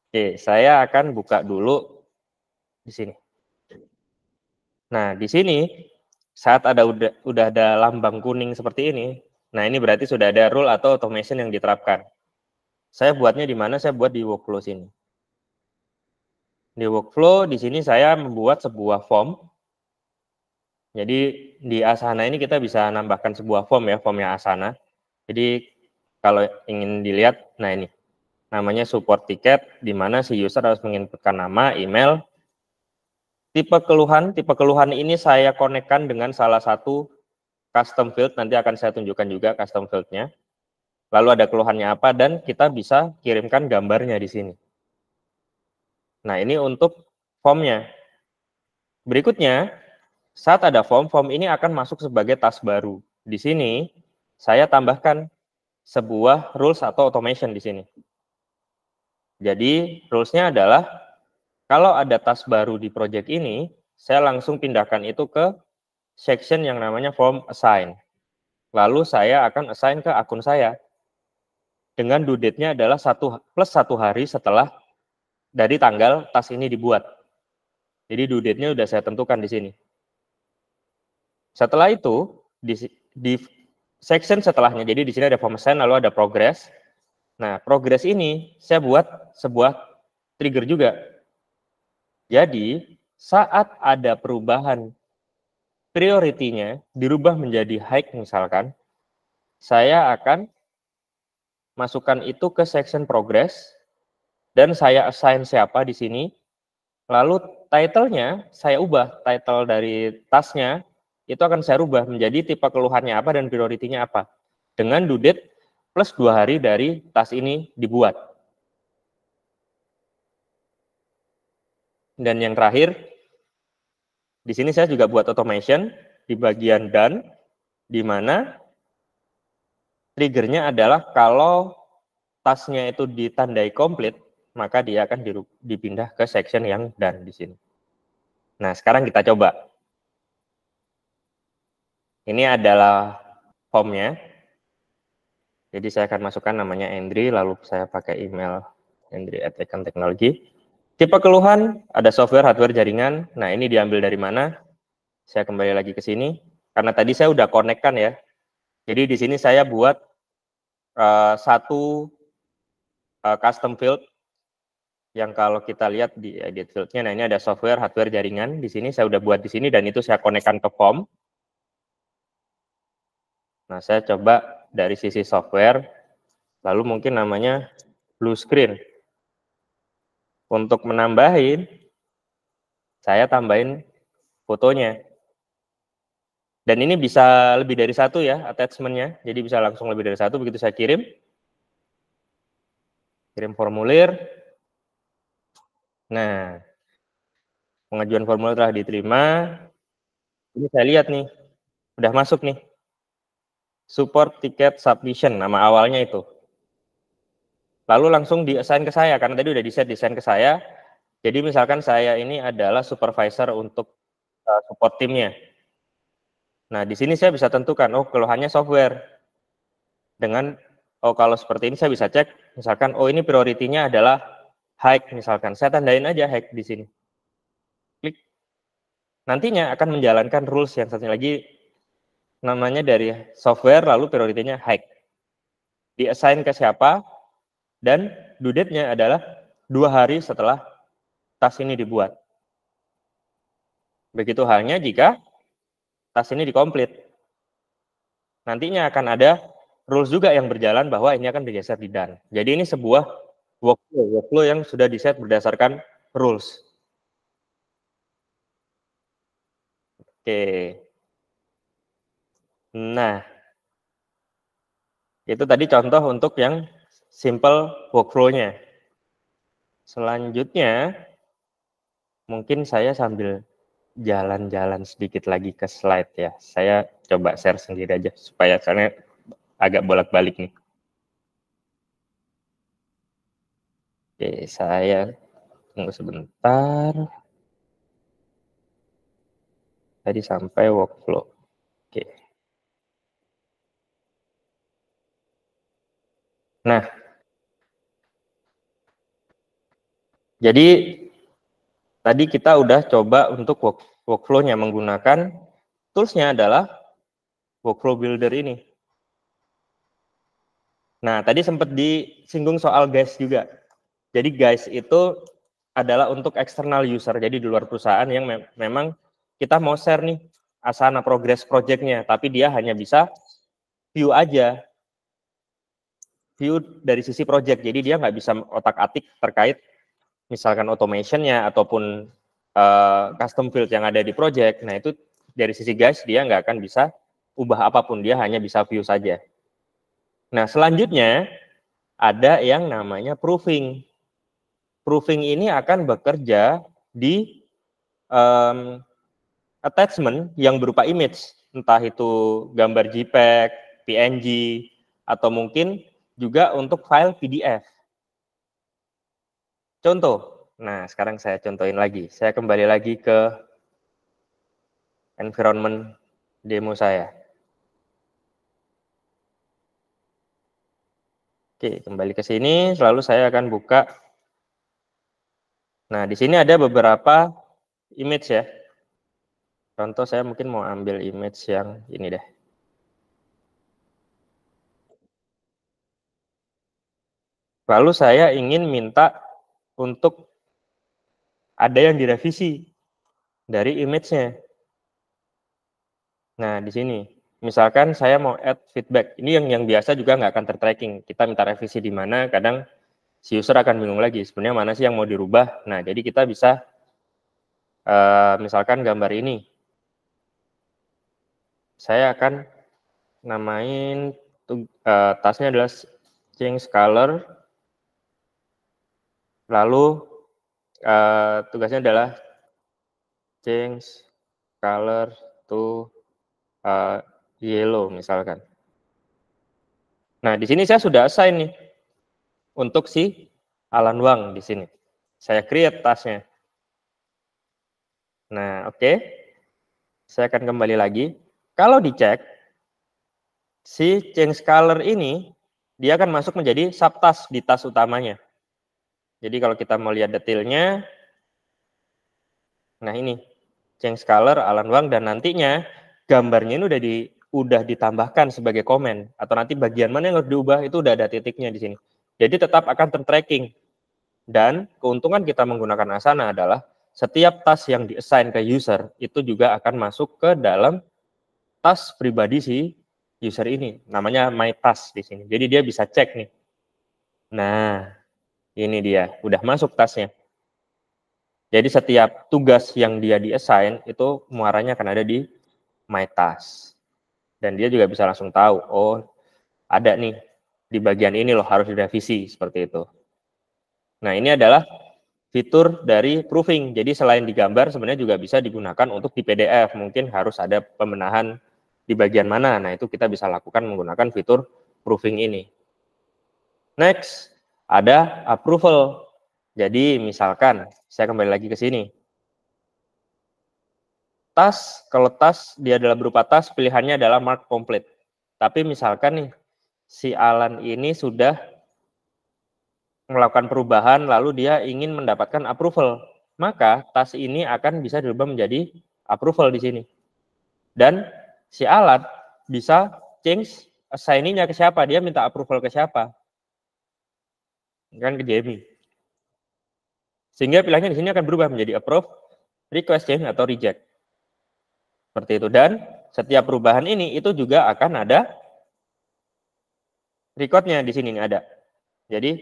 Oke, saya akan buka dulu di sini. Nah, di sini saat udah ada lambang kuning seperti ini, nah ini berarti sudah ada rule atau automation yang diterapkan. Saya buatnya di mana? Saya buat di workflow sini. Di workflow di sini saya membuat sebuah form. Jadi di Asana ini kita bisa nambahkan sebuah form ya, formnya Asana. Jadi kalau ingin dilihat, nah ini namanya support ticket, di mana si user harus menginputkan nama, email, tipe keluhan ini saya konekkan dengan salah satu custom field, nanti akan saya tunjukkan juga custom field-nya. Lalu ada keluhannya apa, dan kita bisa kirimkan gambarnya di sini. Nah, ini untuk form-nya. Berikutnya, saat ada form ini akan masuk sebagai task baru. Di sini, saya tambahkan sebuah rules atau automation di sini. Jadi, rules-nya adalah, kalau ada task baru di project ini, saya langsung pindahkan itu ke section yang namanya form assign. Lalu saya akan assign ke akun saya. Dengan due date-nya adalah 1 hari setelah dari tanggal task ini dibuat. Jadi due date-nya sudah saya tentukan di sini. Setelah itu, di section setelahnya, jadi di sini ada form assign, lalu ada progress. Nah, progress ini saya buat sebuah trigger juga. Jadi, saat ada perubahan priority-nya dirubah menjadi high misalkan, saya akan masukkan itu ke section progress, dan saya assign siapa di sini, lalu title-nya saya ubah, title dari task-nya itu akan saya rubah menjadi tipe keluhannya apa dan priority-nya apa, dengan due date plus 2 hari dari task ini dibuat. Dan yang terakhir, di sini saya juga buat automation di bagian done, di mana triggernya adalah kalau tasknya itu ditandai komplit, maka dia akan dipindah ke section yang done di sini. Nah, sekarang kita coba. Ini adalah form-nya. Jadi saya akan masukkan namanya Andri, lalu saya pakai email andri@ecom-technology. Tipe keluhan, ada software, hardware, jaringan. Nah, ini diambil dari mana? Saya kembali lagi ke sini. Karena tadi saya udah connect-kan ya. Jadi di sini saya buat satu custom field yang kalau kita lihat di edit field-nya, nah ini ada software, hardware, jaringan. Di sini saya udah buat di sini, dan itu saya connect-kan ke form. Nah, saya coba dari sisi software, lalu mungkin namanya blue screen. Untuk menambahin, saya tambahin fotonya. Dan ini bisa lebih dari satu ya, attachment-nya. Jadi bisa langsung lebih dari satu, begitu saya kirim formulir. Nah, pengajuan formulir telah diterima. Ini saya lihat nih, udah masuk nih. Support ticket submission, nama awalnya itu. Lalu langsung di-assign ke saya, karena tadi udah di-set ke saya. Jadi misalkan saya ini adalah supervisor untuk support timnya. Nah, di sini saya bisa tentukan, oh keluhannya software. Dengan, oh kalau seperti ini saya bisa cek, misalkan, oh ini priority-nya adalah high, misalkan. Saya tandain aja high di sini. Klik. Nantinya akan menjalankan rules yang satunya lagi, namanya dari software, lalu priority-nya high. Di-assign ke siapa, dan due date-nya adalah 2 hari setelah task ini dibuat. Begitu halnya jika task ini dikomplit. Nantinya akan ada rules juga yang berjalan bahwa ini akan bergeser di done. Jadi ini sebuah workflow yang sudah di-set berdasarkan rules. Oke. Nah, itu tadi contoh untuk yang simple workflow-nya. Selanjutnya, mungkin saya sambil jalan-jalan sedikit lagi ke slide ya. Saya coba share sendiri aja supaya karena agak bolak-balik nih. Oke, saya tunggu sebentar. Tadi sampai workflow. Oke. Nah, jadi tadi kita udah coba untuk workflow-nya menggunakan tools-nya adalah workflow builder ini. Nah, tadi sempat disinggung soal guys juga. Jadi guys itu adalah untuk external user, jadi di luar perusahaan yang memang kita mau share nih Asana progress project-nya, tapi dia hanya bisa view aja. View dari sisi project, jadi dia nggak bisa otak-atik terkait misalkan automation-nya ataupun custom field yang ada di project. Nah itu dari sisi guys dia nggak akan bisa ubah apapun, dia hanya bisa view saja. Nah selanjutnya ada yang namanya proofing. Proofing ini akan bekerja di attachment yang berupa image, entah itu gambar JPEG, PNG, atau mungkin juga untuk file PDF. Contoh, nah sekarang saya contohin lagi. Saya kembali lagi ke environment demo saya. Oke, kembali ke sini, lalu saya akan buka. Nah, di sini ada beberapa image ya. Contoh saya mungkin mau ambil image yang ini deh. Lalu saya ingin minta untuk ada yang direvisi dari image-nya. Nah, di sini. Misalkan saya mau add feedback. Ini yang biasa juga nggak akan tertracking. Kita minta revisi di mana, kadang si user akan bingung lagi. Sebenarnya mana sih yang mau dirubah? Nah, jadi kita bisa, misalkan gambar ini. Saya akan namain, tasnya adalah change color. Lalu tugasnya adalah change color to yellow misalkan. Nah, di sini saya sudah assign nih untuk si Alan Wang di sini. Saya create tasnya. Nah, oke. Saya akan kembali lagi. Kalau dicek, si change color ini dia akan masuk menjadi subtask di tas utamanya. Jadi kalau kita mau lihat detailnya, nah ini change color Alan Wang, dan nantinya gambarnya ini udah ditambahkan sebagai komen, atau nanti bagian mana yang harus diubah itu udah ada titiknya di sini. Jadi tetap akan tertracking. Dan keuntungan kita menggunakan Asana adalah setiap task yang di-assign ke user itu juga akan masuk ke dalam task pribadi si user ini. Namanya my task di sini. Jadi dia bisa cek nih. Nah, ini dia, udah masuk tasknya. Jadi setiap tugas yang dia di-assign itu muaranya akan ada di my task. Dan dia juga bisa langsung tahu, oh ada nih di bagian ini loh harus direvisi seperti itu. Nah ini adalah fitur dari proofing. Jadi selain digambar sebenarnya juga bisa digunakan untuk di PDF. Mungkin harus ada pembenahan di bagian mana. Nah itu kita bisa lakukan menggunakan fitur proofing ini. Next, ada approval. Jadi misalkan saya kembali lagi ke sini. Kalau task dia adalah berupa task, pilihannya adalah mark complete. Tapi misalkan nih, si Alan ini sudah melakukan perubahan, lalu dia ingin mendapatkan approval. Maka task ini akan bisa dirubah menjadi approval di sini. Dan si Alan bisa change assign-nya ke siapa, dia minta approval ke siapa. Kan ke Jamie. Sehingga pilihannya di sini akan berubah menjadi approve, request change, atau reject. Seperti itu. Dan setiap perubahan ini itu juga akan ada recordnya di sini ada. Jadi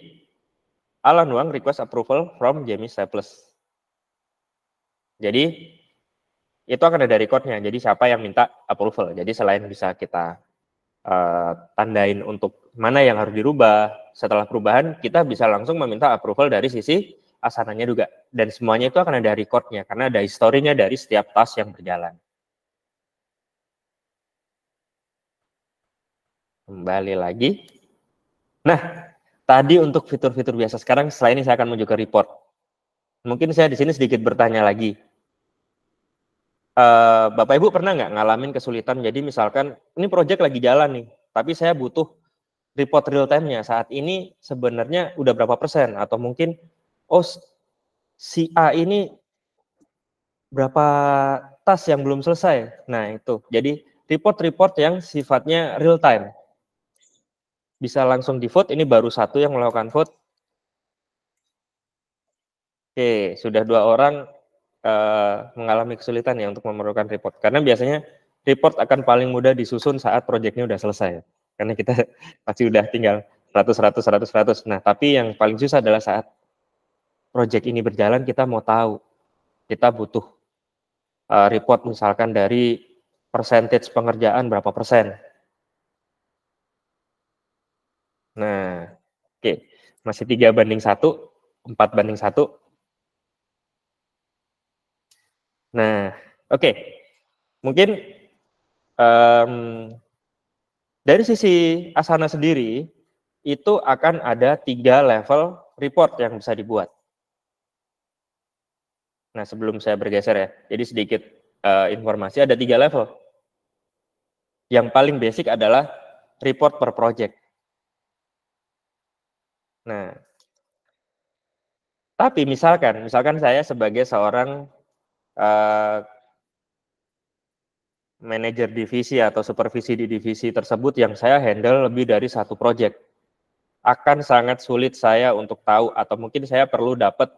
Alan Wang request approval from Jamie Staples. Jadi itu akan ada recordnya. Jadi siapa yang minta approval. Jadi selain bisa kita tandain untuk mana yang harus dirubah, setelah perubahan kita bisa langsung meminta approval dari sisi Asananya juga. Dan semuanya itu akan ada recordnya karena ada historinya dari setiap task yang berjalan. Kembali lagi. Nah, tadi untuk fitur-fitur biasa. Sekarang setelah ini saya akan menuju ke report. Mungkin saya di sini sedikit bertanya lagi. Bapak Ibu pernah nggak ngalamin kesulitan? Jadi misalkan ini proyek lagi jalan nih, tapi saya butuh report real time-nya. Saat ini sebenarnya udah berapa persen? Atau mungkin, oh si A ini berapa task yang belum selesai? Nah itu, jadi report-report yang sifatnya real time. Bisa langsung di vote, ini baru satu yang melakukan vote. Oke, sudah 2 orang mengalami kesulitan ya untuk memerlukan report. Karena biasanya report akan paling mudah disusun saat proyeknya udah selesai. Karena kita pasti udah tinggal 100. Nah, tapi yang paling susah adalah saat proyek ini berjalan, kita mau tahu kita butuh report misalkan dari percentage pengerjaan berapa persen. Nah, oke, masih 3:1, 4:1. Nah, oke, mungkin dari sisi Asana sendiri itu akan ada 3 level report yang bisa dibuat. Nah, sebelum saya bergeser ya, jadi sedikit informasi, ada 3 level. Yang paling basic adalah report per project. Nah, tapi misalkan saya sebagai seorang manajer divisi atau supervisi di divisi tersebut yang saya handle lebih dari 1 project, akan sangat sulit saya untuk tahu atau mungkin saya perlu dapat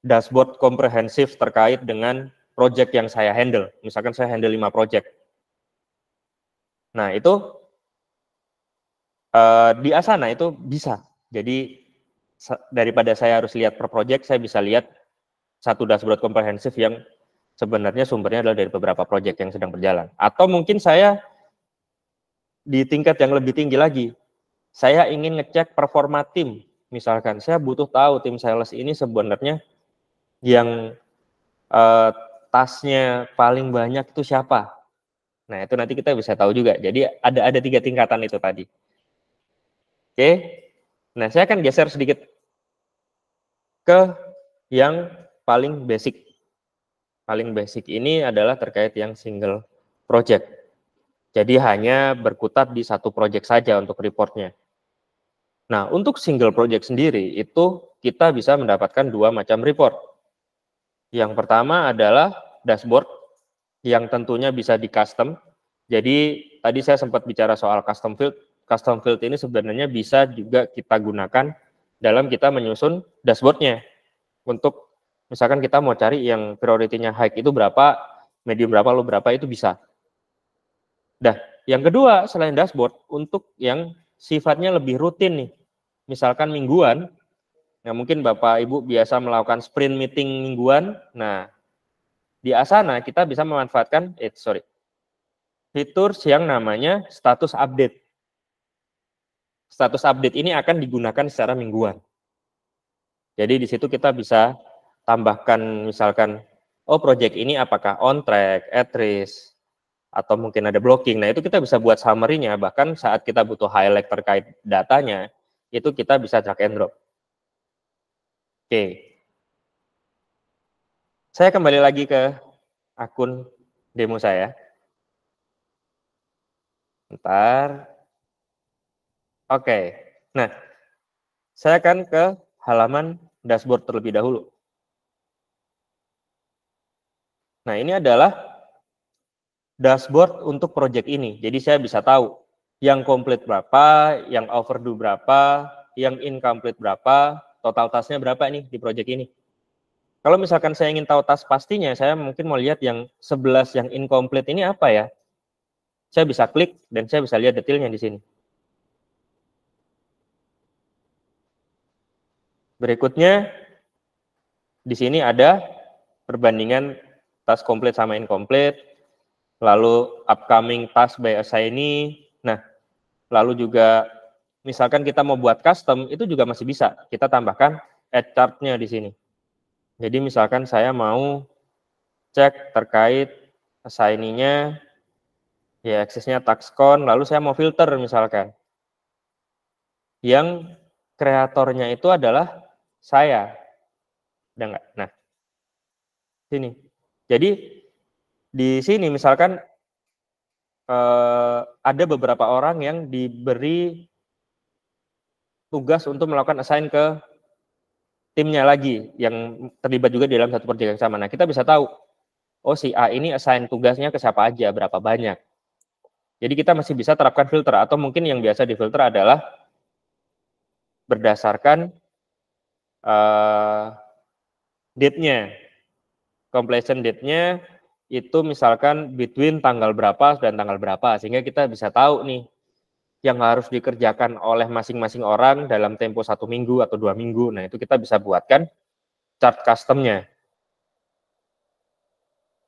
dashboard komprehensif terkait dengan project yang saya handle. Misalkan saya handle 5 project. Nah, itu di Asana itu bisa. Jadi daripada saya harus lihat per project, saya bisa lihat satu dashboard komprehensif yang sebenarnya sumbernya adalah dari beberapa project yang sedang berjalan. Atau mungkin saya di tingkat yang lebih tinggi lagi, saya ingin ngecek performa tim. Misalkan saya butuh tahu tim sales ini sebenarnya yang tasnya paling banyak itu siapa. Nah, itu nanti kita bisa tahu juga. Jadi ada 3 tingkatan itu tadi. Oke. Nah, saya akan geser sedikit ke yang paling basic. Paling basic ini adalah terkait yang single project. Jadi hanya berkutat di 1 project saja untuk reportnya. Nah, untuk single project sendiri itu kita bisa mendapatkan 2 macam report. Yang pertama adalah dashboard yang tentunya bisa di custom. Jadi tadi saya sempat bicara soal custom field. Custom field ini sebenarnya bisa juga kita gunakan dalam kita menyusun dashboardnya. Untuk misalkan kita mau cari yang priority-nya high itu berapa, medium berapa, low berapa, itu bisa. Nah, yang kedua selain dashboard, untuk yang sifatnya lebih rutin nih, misalkan mingguan, nah mungkin Bapak Ibu biasa melakukan sprint meeting mingguan, nah di Asana kita bisa memanfaatkan, fitur yang namanya status update. Status update ini akan digunakan secara mingguan. Jadi di situ kita bisa tambahkan misalkan, oh project ini apakah on track, at risk, atau mungkin ada blocking. Nah, itu kita bisa buat summary-nya, bahkan saat kita butuh highlight terkait datanya, itu kita bisa drag and drop. Oke. Saya kembali lagi ke akun demo saya. Bentar. Oke. Nah, saya akan ke halaman dashboard terlebih dahulu. Nah, ini adalah dashboard untuk project ini. Jadi saya bisa tahu yang complete berapa, yang overdue berapa, yang incomplete berapa, total tasnya berapa nih di project ini. Kalau misalkan saya ingin tahu tas pastinya, saya mungkin mau lihat yang 11 yang incomplete ini apa ya. Saya bisa klik dan saya bisa lihat detailnya di sini. Berikutnya, di sini ada perbandingan tas complete sama incomplete, lalu upcoming task by assignee. Nah, lalu juga misalkan kita mau buat custom, itu juga masih bisa. Kita tambahkan add chart-nya di sini. Jadi misalkan saya mau cek terkait assignee-nya, ya aksesnya taxcon, lalu saya mau filter misalkan. Yang kreatornya itu adalah saya. Ada nggak? Nah, sini. Jadi di sini misalkan ada beberapa orang yang diberi tugas untuk melakukan assign ke timnya lagi yang terlibat juga di dalam satu proyek yang sama. Nah, kita bisa tahu, oh si A ini assign tugasnya ke siapa aja, berapa banyak. Jadi kita masih bisa terapkan filter, atau mungkin yang biasa difilter adalah berdasarkan date-nya, completion date-nya itu misalkan between tanggal berapa dan tanggal berapa, sehingga kita bisa tahu nih yang harus dikerjakan oleh masing-masing orang dalam tempo 1 minggu atau 2 minggu. Nah, itu kita bisa buatkan chart custom-nya.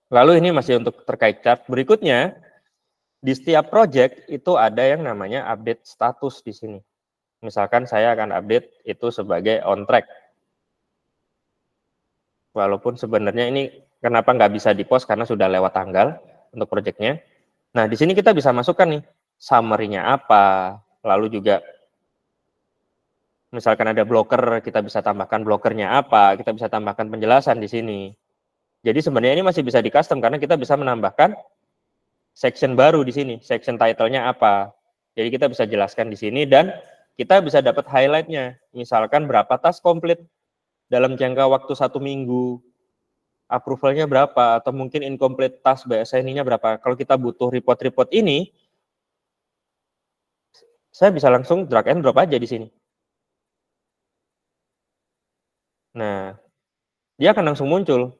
Lalu ini masih untuk terkait chart. Berikutnya, di setiap project itu ada yang namanya update status di sini. Misalkan saya akan update itu sebagai on track. Walaupun sebenarnya ini kenapa nggak bisa di-post karena sudah lewat tanggal untuk projectnya. Nah, di sini kita bisa masukkan nih, summary-nya apa, lalu juga misalkan ada blocker, kita bisa tambahkan blockernya apa, kita bisa tambahkan penjelasan di sini. Jadi sebenarnya ini masih bisa di-custom karena kita bisa menambahkan section baru di sini, section title-nya apa. Jadi kita bisa jelaskan di sini dan kita bisa dapat highlight-nya. Misalkan berapa task komplit dalam jangka waktu 1 minggu, approval-nya berapa, atau mungkin incomplete task BSN-nya berapa. Kalau kita butuh report-report ini, saya bisa langsung drag and drop aja di sini. Nah, dia akan langsung muncul.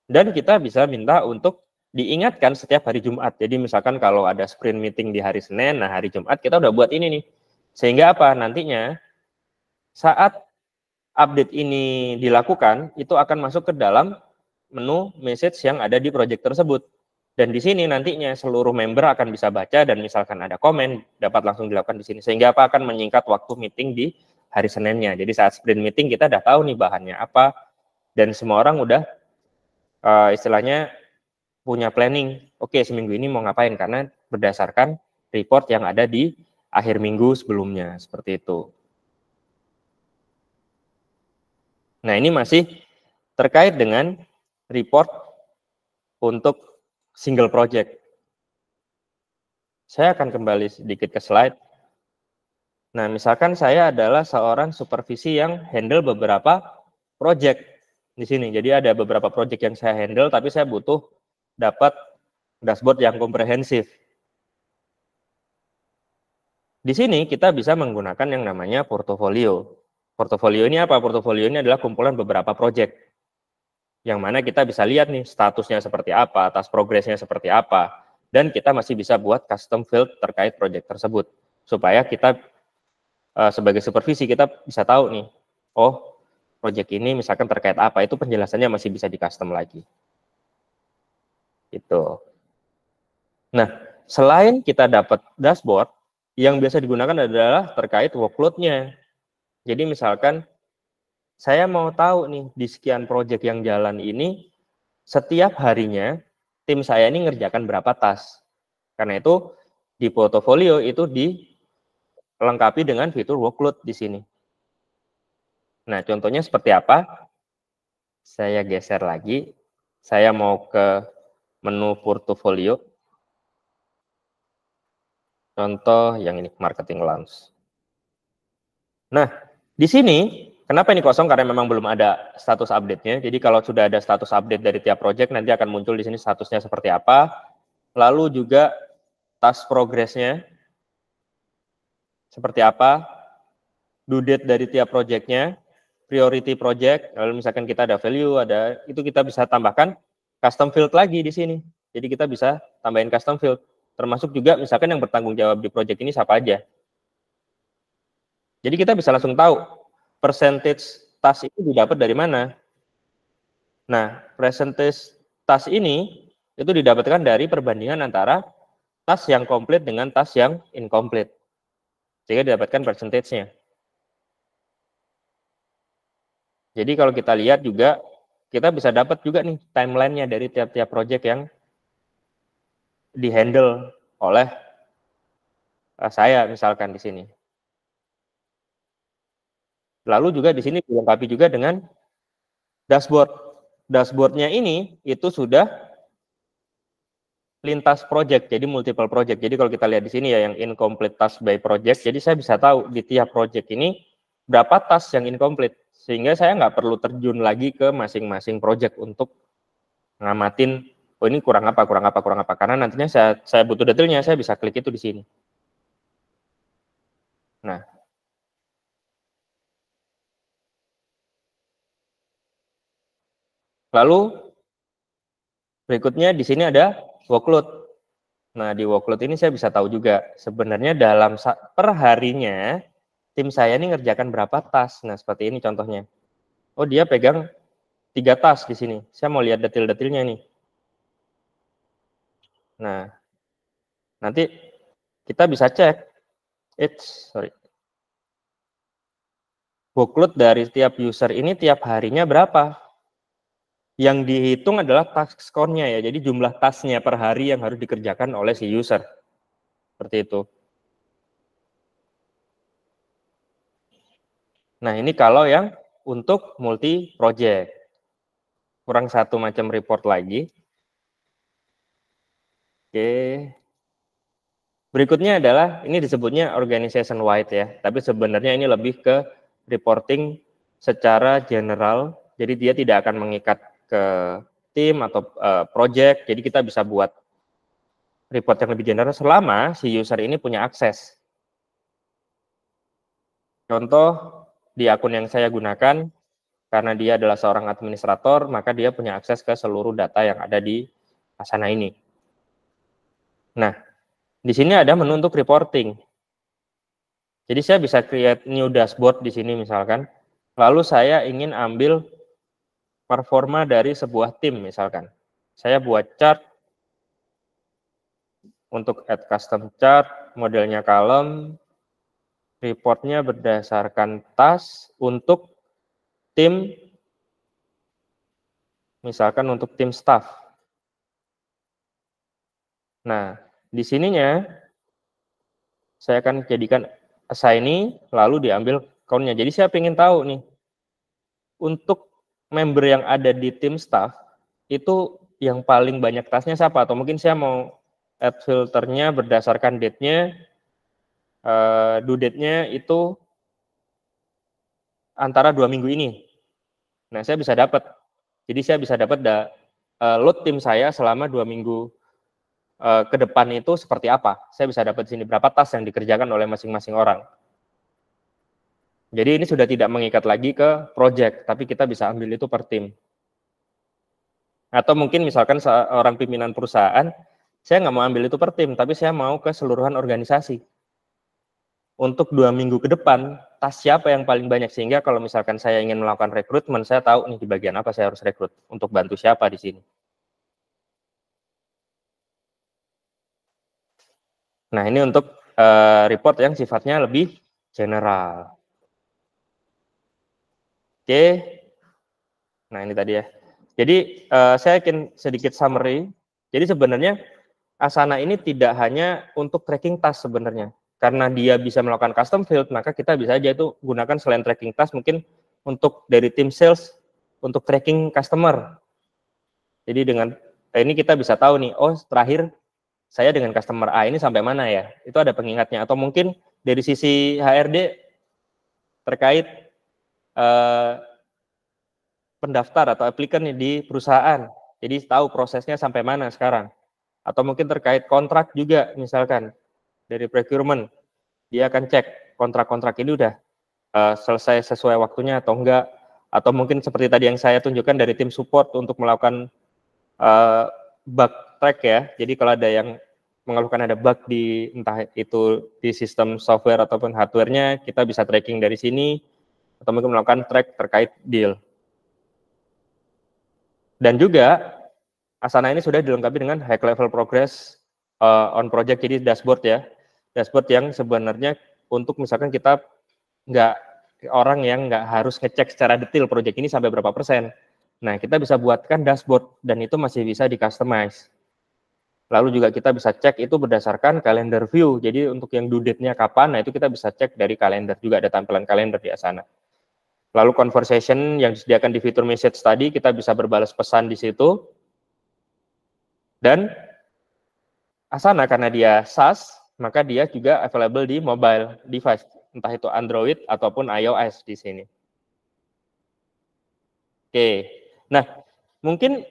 Dan kita bisa minta untuk diingatkan setiap hari Jumat. Jadi misalkan kalau ada sprint meeting di hari Senin, nah hari Jumat kita udah buat ini nih. Sehingga apa? Nantinya saat update ini dilakukan, itu akan masuk ke dalam menu message yang ada di project tersebut. Dan di sini nantinya seluruh member akan bisa baca dan misalkan ada komen, dapat langsung dilakukan di sini. Sehingga apa? Akan menyingkat waktu meeting di hari Seninnya. Jadi saat sprint meeting kita udah tahu nih bahannya apa, dan semua orang udah istilahnya punya planning. Oke, seminggu ini mau ngapain, karena berdasarkan report yang ada di akhir minggu sebelumnya, seperti itu. Nah, ini masih terkait dengan report untuk single project. Saya akan kembali sedikit ke slide. Nah, misalkan saya adalah seorang supervisi yang handle beberapa project di sini. Jadi ada beberapa project yang saya handle, tapi saya butuh dapat dashboard yang komprehensif. Di sini kita bisa menggunakan yang namanya portofolio. Portofolio ini apa? Portofolio ini adalah kumpulan beberapa project. Yang mana kita bisa lihat nih statusnya seperti apa, task progress-nya seperti apa. Dan kita masih bisa buat custom field terkait project tersebut. Supaya kita sebagai supervisi kita bisa tahu nih, oh project ini misalkan terkait apa, itu penjelasannya masih bisa di custom lagi. Gitu. Nah, selain kita dapat dashboard, yang biasa digunakan adalah terkait workload-nya. Jadi misalkan saya mau tahu nih di sekian project yang jalan ini, setiap harinya tim saya ini ngerjakan berapa task. Karena itu di portofolio itu dilengkapi dengan fitur workload di sini. Nah, contohnya seperti apa? Saya geser lagi. Saya mau ke menu portofolio. Contoh yang ini, marketing launch. Nah, di sini, kenapa ini kosong? Karena memang belum ada status update-nya. Jadi kalau sudah ada status update dari tiap project, nanti akan muncul di sini statusnya seperti apa. Lalu juga task progress-nya seperti apa. Due date dari tiap project-nya, priority project, lalu misalkan kita ada value, itu kita bisa tambahkan custom field lagi di sini. Jadi kita bisa tambahin custom field. Termasuk juga misalkan yang bertanggung jawab di project ini siapa aja. Jadi kita bisa langsung tahu percentage task itu didapat dari mana. Nah, percentage task ini itu didapatkan dari perbandingan antara task yang komplit dengan task yang incomplete. Sehingga didapatkan percentage-nya. Jadi kalau kita lihat juga, kita bisa dapat juga nih timeline-nya dari tiap-tiap project yang di-handle oleh saya misalkan di sini. Lalu juga di sini dilengkapi juga dengan dashboard. Dashboard-nya ini itu sudah lintas project, jadi multiple project. Jadi kalau kita lihat di sini ya yang incomplete task by project, jadi saya bisa tahu di tiap project ini berapa task yang incomplete. Sehingga saya nggak perlu terjun lagi ke masing-masing project untuk ngamatin, oh ini kurang apa. Karena nantinya saya butuh detailnya, saya bisa klik itu di sini. Nah, lalu berikutnya di sini ada workload. Nah, di workload ini saya bisa tahu juga sebenarnya dalam per harinya tim saya ini ngerjakan berapa task. Nah, seperti ini contohnya. Oh, dia pegang 3 task di sini. Saya mau lihat detail-detailnya nih. Nah, nanti kita bisa cek, workload dari tiap user ini tiap harinya berapa. Yang dihitung adalah task count-nya ya, jadi jumlah task-nya per hari yang harus dikerjakan oleh si user. Seperti itu. Nah, ini kalau yang untuk multi project. Kurang satu macam report lagi. Oke. Berikutnya adalah, ini disebutnya organization wide ya, tapi sebenarnya ini lebih ke reporting secara general, jadi dia tidak akan mengikat ke tim atau project, jadi kita bisa buat report yang lebih general selama si user ini punya akses. Contoh, di akun yang saya gunakan, karena dia adalah seorang administrator, maka dia punya akses ke seluruh data yang ada di Asana ini. Nah, di sini ada menu untuk reporting. Jadi saya bisa create new dashboard di sini misalkan. Lalu saya ingin ambil performa dari sebuah tim misalkan. Saya buat chart untuk add custom chart, modelnya column, reportnya berdasarkan task untuk tim, misalkan untuk tim staff. Nah, di sininya saya akan jadikan assignee, lalu diambil count-nya. Jadi saya ingin tahu nih, untuk member yang ada di tim staff, itu yang paling banyak tasknya siapa? Atau mungkin saya mau add filternya berdasarkan date-nya, due date-nya itu antara 2 minggu ini. Nah, saya bisa dapat. Jadi saya bisa dapat load tim saya selama 2 minggu ke depan itu seperti apa. Saya bisa dapat di sini berapa task yang dikerjakan oleh masing-masing orang. Jadi ini sudah tidak mengikat lagi ke project, tapi kita bisa ambil itu per tim. Atau mungkin misalkan seorang pimpinan perusahaan, saya nggak mau ambil itu per tim, tapi saya mau keseluruhan organisasi. Untuk 2 minggu ke depan, task siapa yang paling banyak, sehingga kalau misalkan saya ingin melakukan rekrutmen, saya tahu nih di bagian apa saya harus rekrut, untuk bantu siapa di sini. Nah, ini untuk report yang sifatnya lebih general. Oke. Nah, ini tadi ya. Jadi saya ingin sedikit summary. Jadi sebenarnya Asana ini tidak hanya untuk tracking task sebenarnya. Karena dia bisa melakukan custom field, maka kita bisa aja itu gunakan selain tracking task, mungkin untuk dari tim sales, untuk tracking customer. Jadi dengan ini kita bisa tahu nih, oh terakhir saya dengan customer A ini sampai mana ya? Itu ada pengingatnya. Atau mungkin dari sisi HRD terkait pendaftar atau applicant di perusahaan. Jadi tahu prosesnya sampai mana sekarang. Atau mungkin terkait kontrak juga, misalkan dari procurement, dia akan cek kontrak-kontrak ini udah selesai sesuai waktunya atau enggak. Atau mungkin seperti tadi yang saya tunjukkan dari tim support untuk melakukan bug track ya. Jadi kalau ada yang mengeluhkan ada bug di entah itu di sistem software ataupun hardware-nya, kita bisa tracking dari sini. Atau mungkin melakukan track terkait deal. Dan juga Asana ini sudah dilengkapi dengan high level progress on project, jadi dashboard ya. Dashboard yang sebenarnya untuk misalkan kita orang yang nggak harus ngecek secara detail project ini sampai berapa persen. Nah, kita bisa buatkan dashboard dan itu masih bisa di-customize. Lalu juga kita bisa cek itu berdasarkan calendar view. Jadi untuk yang due date-nya kapan, nah itu kita bisa cek dari kalender, juga ada tampilan kalender di Asana. Lalu conversation yang disediakan di fitur message tadi, kita bisa berbalas pesan di situ. Dan Asana karena dia SaaS, maka dia juga available di mobile device, entah itu Android ataupun iOS di sini. Oke, nah mungkin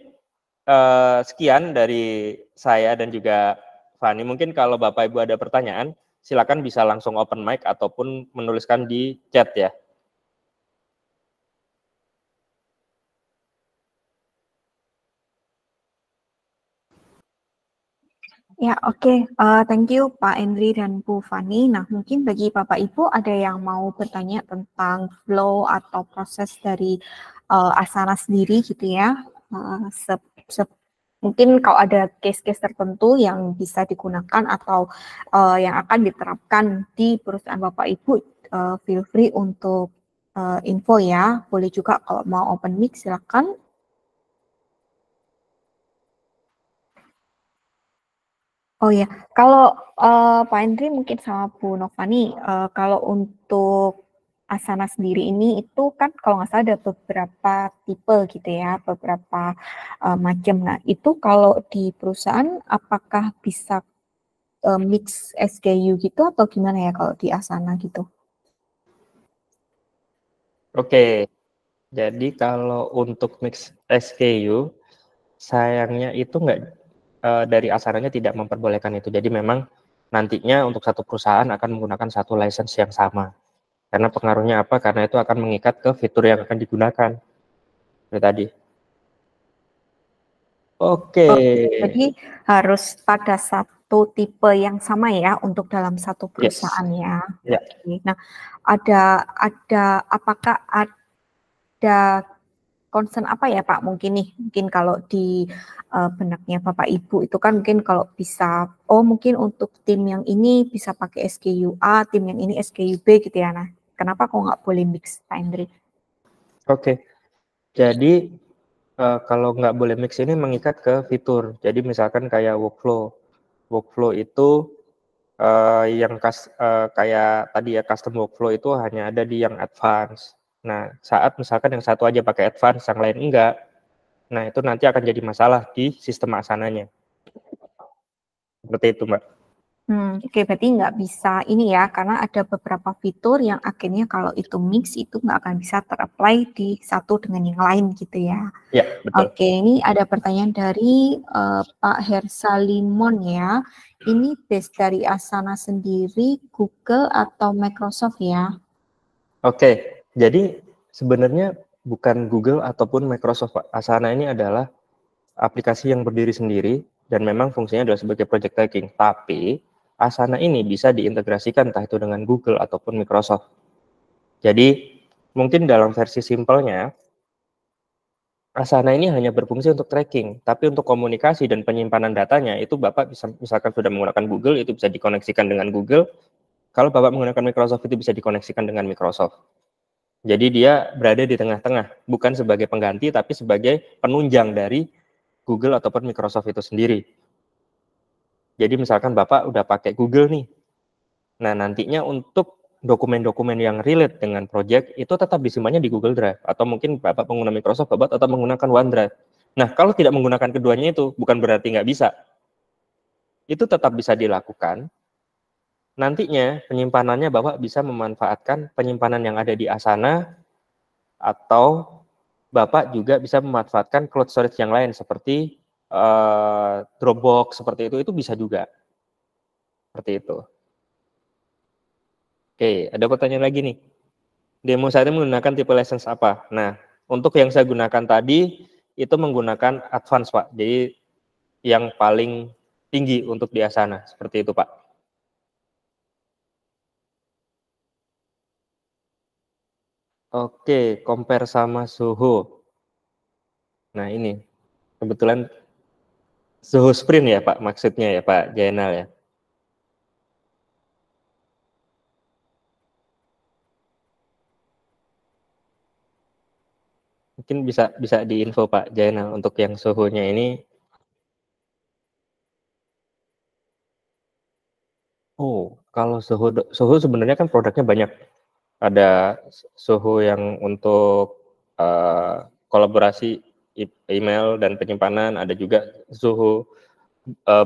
sekian dari saya dan juga Fani. Mungkin kalau Bapak Ibu ada pertanyaan, silakan bisa langsung open mic ataupun menuliskan di chat ya. Ya, oke. Thank you Pak Endri dan Bu Fani. Nah, mungkin bagi Bapak Ibu ada yang mau bertanya tentang flow atau proses dari Asana sendiri gitu ya. Mungkin kalau ada case-case tertentu yang bisa digunakan atau yang akan diterapkan di perusahaan Bapak Ibu, feel free untuk info ya. Boleh juga kalau mau open mic silakan. Oh ya, kalau Pak Hendri mungkin sama Bu Novani, kalau untuk Asana sendiri ini itu kan kalau nggak salah ada beberapa tipe gitu ya, beberapa macam. Nah itu kalau di perusahaan apakah bisa mix SKU gitu atau gimana ya kalau di Asana gitu? Oke, jadi kalau untuk mix SKU, sayangnya itu nggak dari Asananya tidak memperbolehkan itu. Jadi memang nantinya untuk satu perusahaan akan menggunakan satu license yang sama. Karena pengaruhnya apa? Karena itu akan mengikat ke fitur yang akan digunakan. Itu tadi. Oke. Jadi harus pada satu tipe yang sama ya untuk dalam satu perusahaan ya. Ya. Oke. Nah, apakah ada concern apa ya Pak mungkin nih? Mungkin kalau di benaknya Bapak Ibu itu kan mungkin kalau bisa, mungkin untuk tim yang ini bisa pakai SKU A, tim yang ini SKU B gitu ya. Nah, kenapa kok nggak boleh mix, Pak Hendri? Oke. Jadi kalau nggak boleh mix ini mengikat ke fitur. Jadi misalkan kayak workflow itu kayak tadi ya custom workflow itu hanya ada di yang advance. Nah, saat misalkan yang satu aja pakai advance, yang lain enggak, nah itu nanti akan jadi masalah di sistem Asananya. Seperti itu, Mbak. Oke, berarti nggak bisa ini ya, karena ada beberapa fitur yang akhirnya kalau itu mix itu nggak akan bisa ter-apply di satu dengan yang lain gitu ya. Ya, betul. Oke, ini ada pertanyaan dari Pak Hersa Limon ya. Ini base dari Asana sendiri, Google atau Microsoft ya? Oke, jadi sebenarnya bukan Google ataupun Microsoft, Pak. Asana ini adalah aplikasi yang berdiri sendiri dan memang fungsinya adalah sebagai project tracking. Tapi Asana ini bisa diintegrasikan entah itu dengan Google ataupun Microsoft. Jadi mungkin dalam versi simpelnya, Asana ini hanya berfungsi untuk tracking, tapi untuk komunikasi dan penyimpanan datanya itu Bapak bisa misalkan sudah menggunakan Google, itu bisa dikoneksikan dengan Google. Kalau Bapak menggunakan Microsoft itu bisa dikoneksikan dengan Microsoft. Jadi dia berada di tengah-tengah, bukan sebagai pengganti tapi sebagai penunjang dari Google ataupun Microsoft itu sendiri. Jadi misalkan Bapak udah pakai Google nih, nah nantinya untuk dokumen-dokumen yang relate dengan project itu tetap disimpannya di Google Drive, atau mungkin Bapak pengguna Microsoft, Bapak tetap menggunakan OneDrive. Nah, kalau tidak menggunakan keduanya itu, bukan berarti nggak bisa. Itu tetap bisa dilakukan. Nantinya penyimpanannya Bapak bisa memanfaatkan penyimpanan yang ada di Asana, atau Bapak juga bisa memanfaatkan cloud storage yang lain seperti Dropbox, seperti itu bisa juga. Seperti itu. Oke, ada pertanyaan lagi nih. Demo saya menggunakan tipe license apa? Nah, untuk yang saya gunakan tadi, itu menggunakan advance, Pak. Jadi, yang paling tinggi untuk di Asana. Seperti itu, Pak. Oke, compare sama Zoho. Nah, ini. Kebetulan Zoho Sprint ya, Pak, maksudnya ya, Pak Jainal ya. Mungkin bisa diinfo Pak Jainal untuk yang Zoho-nya ini. Oh, kalau Zoho sebenarnya kan produknya banyak. Ada Zoho yang untuk kolaborasi email dan penyimpanan, ada juga Zoho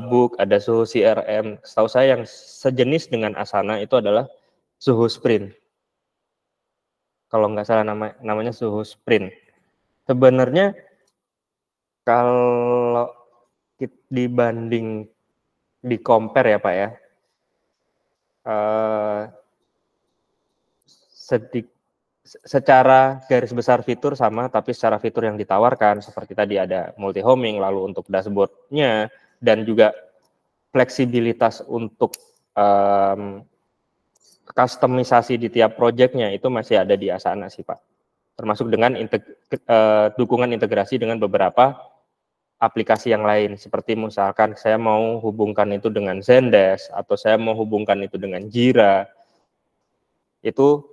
Book, ada Zoho CRM. Setahu saya yang sejenis dengan Asana itu adalah Zoho Sprint. Kalau nggak salah namanya Zoho Sprint. Sebenarnya kalau dibanding di compare ya Pak ya, secara garis besar fitur sama, tapi secara fitur yang ditawarkan seperti tadi ada multi homing, lalu untuk dashboardnya dan juga fleksibilitas untuk customisasi di tiap projectnya itu masih ada di Asana sih Pak, termasuk dengan dukungan integrasi dengan beberapa aplikasi yang lain, seperti misalkan saya mau hubungkan itu dengan Zendesk, atau saya mau hubungkan itu dengan Jira, itu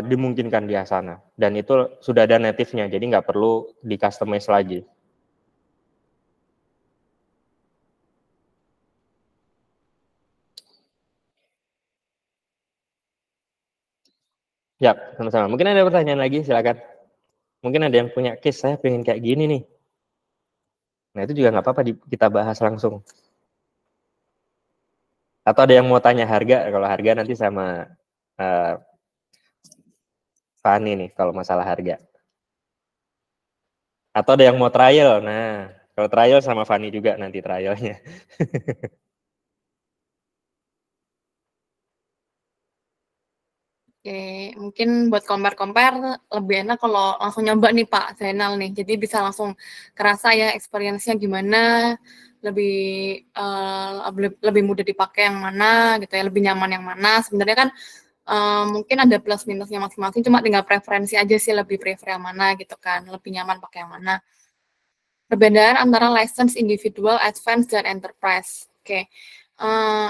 dimungkinkan di Asana, dan itu sudah ada native-nya, jadi nggak perlu di-customize lagi. Ya, sama-sama. Mungkin ada pertanyaan lagi, silakan. Mungkin ada yang punya case, saya pengen kayak gini nih. Nah, itu juga nggak apa-apa kita bahas langsung. Atau ada yang mau tanya harga? Kalau harga nanti sama Fani nih, kalau masalah harga. Atau ada yang mau trial? Nah, kalau trial sama Fani juga nanti trialnya. Oke, mungkin buat compare-compare lebih enak kalau langsung nyoba nih Pak Zainal nih. Jadi bisa langsung kerasa ya experience-nya gimana, lebih mudah dipakai yang mana gitu ya, lebih nyaman yang mana. Sebenarnya kan mungkin ada plus minusnya masing-masing, cuma tinggal preferensi aja sih, lebih prefer yang mana gitu kan, lebih nyaman pakai yang mana. Perbedaan antara license individual, advance, dan enterprise. Oke,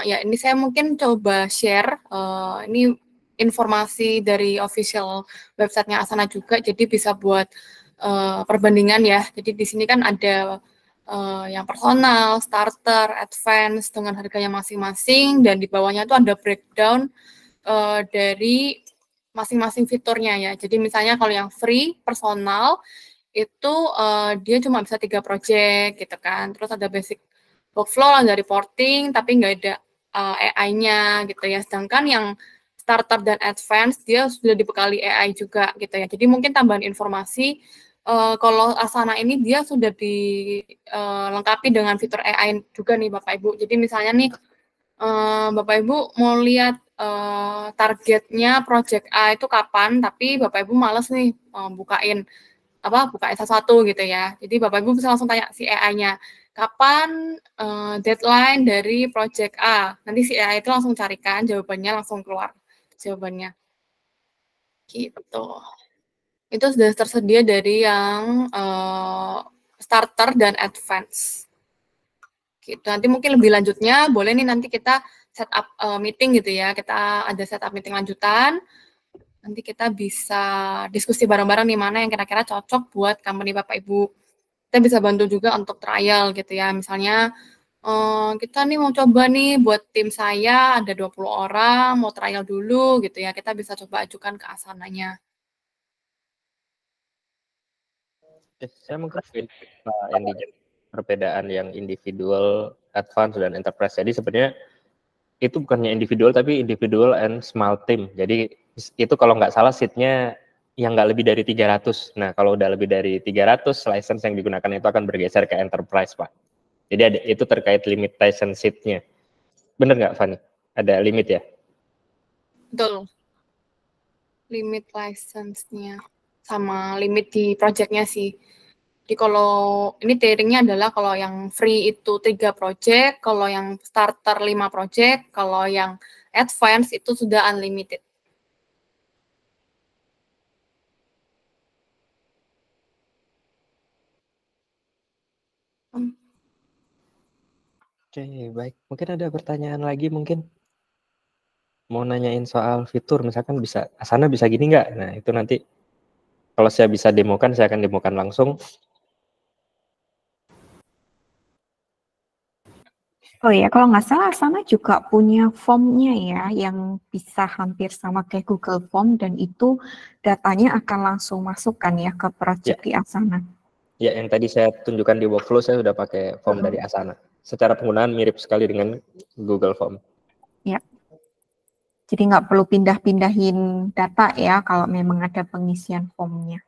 ya ini saya mungkin coba share. Ini informasi dari official websitenya Asana juga, jadi bisa buat perbandingan ya. Jadi di sini kan ada yang personal, starter, advance dengan harganya masing-masing, dan di bawahnya itu ada breakdown dari masing-masing fiturnya ya. Jadi misalnya kalau yang free personal itu dia cuma bisa 3 project gitu kan. Terus ada basic workflow, ada reporting, tapi nggak ada AI-nya gitu ya. Sedangkan yang startup dan advance dia sudah dibekali AI juga gitu ya. Jadi mungkin tambahan informasi, kalau Asana ini dia sudah dilengkapi dengan fitur AI juga nih Bapak Ibu. Jadi misalnya nih Bapak Ibu mau lihat targetnya project A itu kapan, tapi Bapak Ibu males nih bukain satu-satu gitu ya. Jadi Bapak Ibu bisa langsung tanya si AI-nya, kapan deadline dari project A. Nanti si AI itu langsung carikan jawabannya, langsung keluar jawabannya. Gitu. Itu sudah tersedia dari yang starter dan advance. Gitu. Nanti mungkin lebih lanjutnya boleh nih nanti kita set up meeting gitu ya. Kita ada set up meeting lanjutan. Nanti kita bisa diskusi bareng-bareng nih mana yang kira-kira cocok buat company Bapak Ibu. Kita bisa bantu juga untuk trial gitu ya. Misalnya kita nih mau coba nih buat tim saya ada 20 orang, mau trial dulu gitu ya. Kita bisa coba ajukan ke Asananya. Saya mungkin perbedaan yang individual, advance, dan enterprise. Jadi sebenarnya itu bukannya individual, tapi individual and small team. Jadi itu kalau nggak salah seatnya yang nggak lebih dari 300. Nah, kalau udah lebih dari 300, license yang digunakan itu akan bergeser ke enterprise, Pak. Jadi itu terkait limitation seatnya. Bener nggak, Fanny? Ada limit ya? Betul. Limit license-nya. Sama limit di project-nya sih. Jadi kalau ini tiringnya adalah kalau yang free itu 3 project, kalau yang starter 5 project, kalau yang advance itu sudah unlimited. Oke, baik. Mungkin ada pertanyaan lagi mungkin? Mau nanyain soal fitur, misalkan bisa, Asana bisa gini nggak? Nah, itu nanti kalau saya bisa demokan, saya akan demokan langsung. Oh ya, kalau nggak salah Asana juga punya formnya ya, yang bisa hampir sama kayak Google Form, dan itu datanya akan langsung masukkan ya ke project di Asana. Ya, yang tadi saya tunjukkan di workflow, saya sudah pakai form dari Asana. Secara penggunaan mirip sekali dengan Google Form. Ya. Jadi nggak perlu pindah-pindahin data ya kalau memang ada pengisian formnya.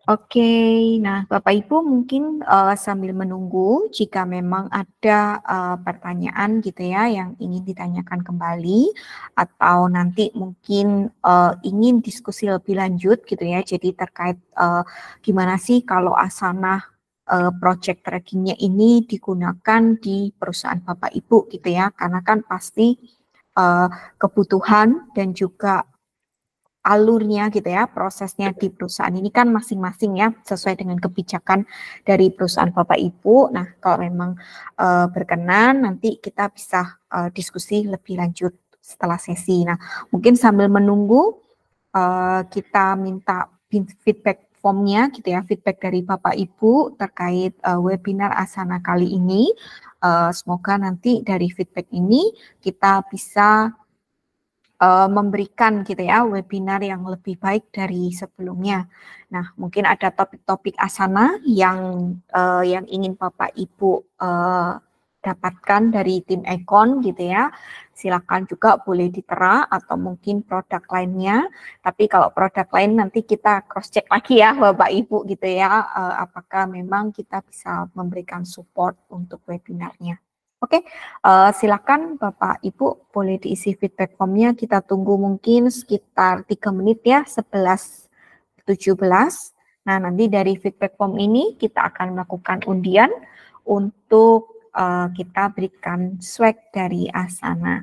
Oke, nah Bapak Ibu mungkin sambil menunggu jika memang ada pertanyaan gitu ya yang ingin ditanyakan kembali, atau nanti mungkin ingin diskusi lebih lanjut gitu ya, jadi terkait gimana sih kalau Asana project trackingnya ini digunakan di perusahaan Bapak Ibu gitu ya, karena kan pasti kebutuhan dan juga alurnya gitu ya, prosesnya di perusahaan ini kan masing-masing ya, sesuai dengan kebijakan dari perusahaan Bapak Ibu. Nah, kalau memang berkenan, nanti kita bisa diskusi lebih lanjut setelah sesi. Nah, mungkin sambil menunggu, kita minta feedback formnya gitu ya, feedback dari Bapak Ibu terkait webinar Asana kali ini. Semoga nanti dari feedback ini kita bisa memberikan gitu ya webinar yang lebih baik dari sebelumnya. Nah, mungkin ada topik-topik Asana yang ingin Bapak Ibu dapatkan dari tim Econ gitu ya. Silakan juga boleh ditera atau mungkin produk lainnya. Tapi kalau produk lain nanti kita cross check lagi ya Bapak Ibu gitu ya, apakah memang kita bisa memberikan support untuk webinarnya. Oke, silakan Bapak Ibu boleh diisi feedback formnya. Kita tunggu mungkin sekitar 3 menit ya, 11.17. Nah, nanti dari feedback form ini kita akan melakukan undian untuk kita berikan swag dari Asana.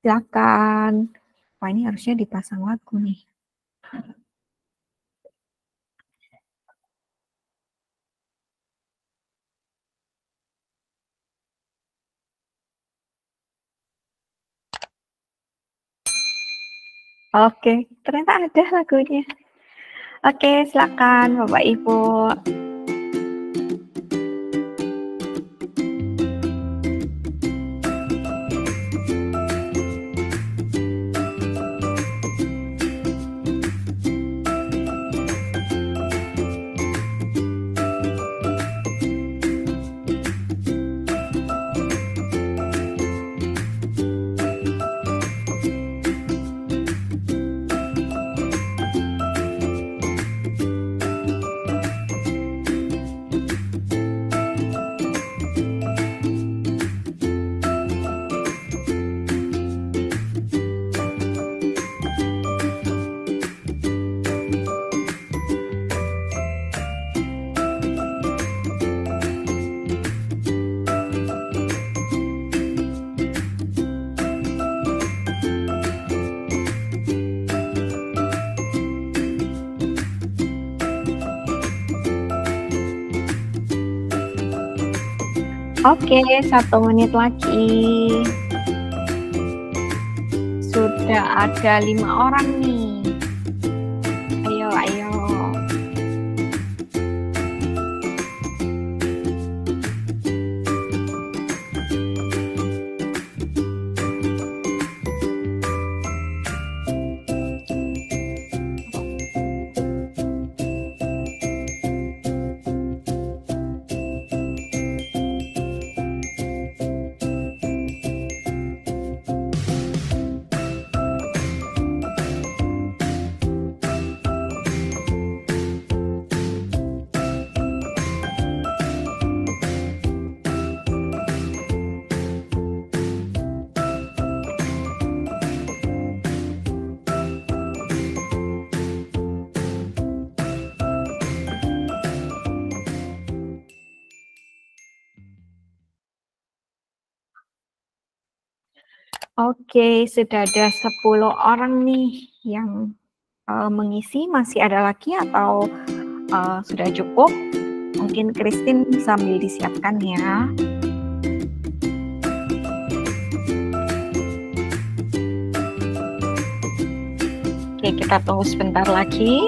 Silakan. Wah, ini harusnya dipasang lagu nih. Oke, ternyata ada lagunya. Oke, silakan Bapak Ibu. Oke, 1 menit lagi. Sudah ada 5 orang nih. Ayo, ayo. Oke, sudah ada 10 orang nih yang mengisi. Masih ada lagi atau sudah cukup? Mungkin Christine sambil disiapkan ya. Oke, kita tunggu sebentar lagi.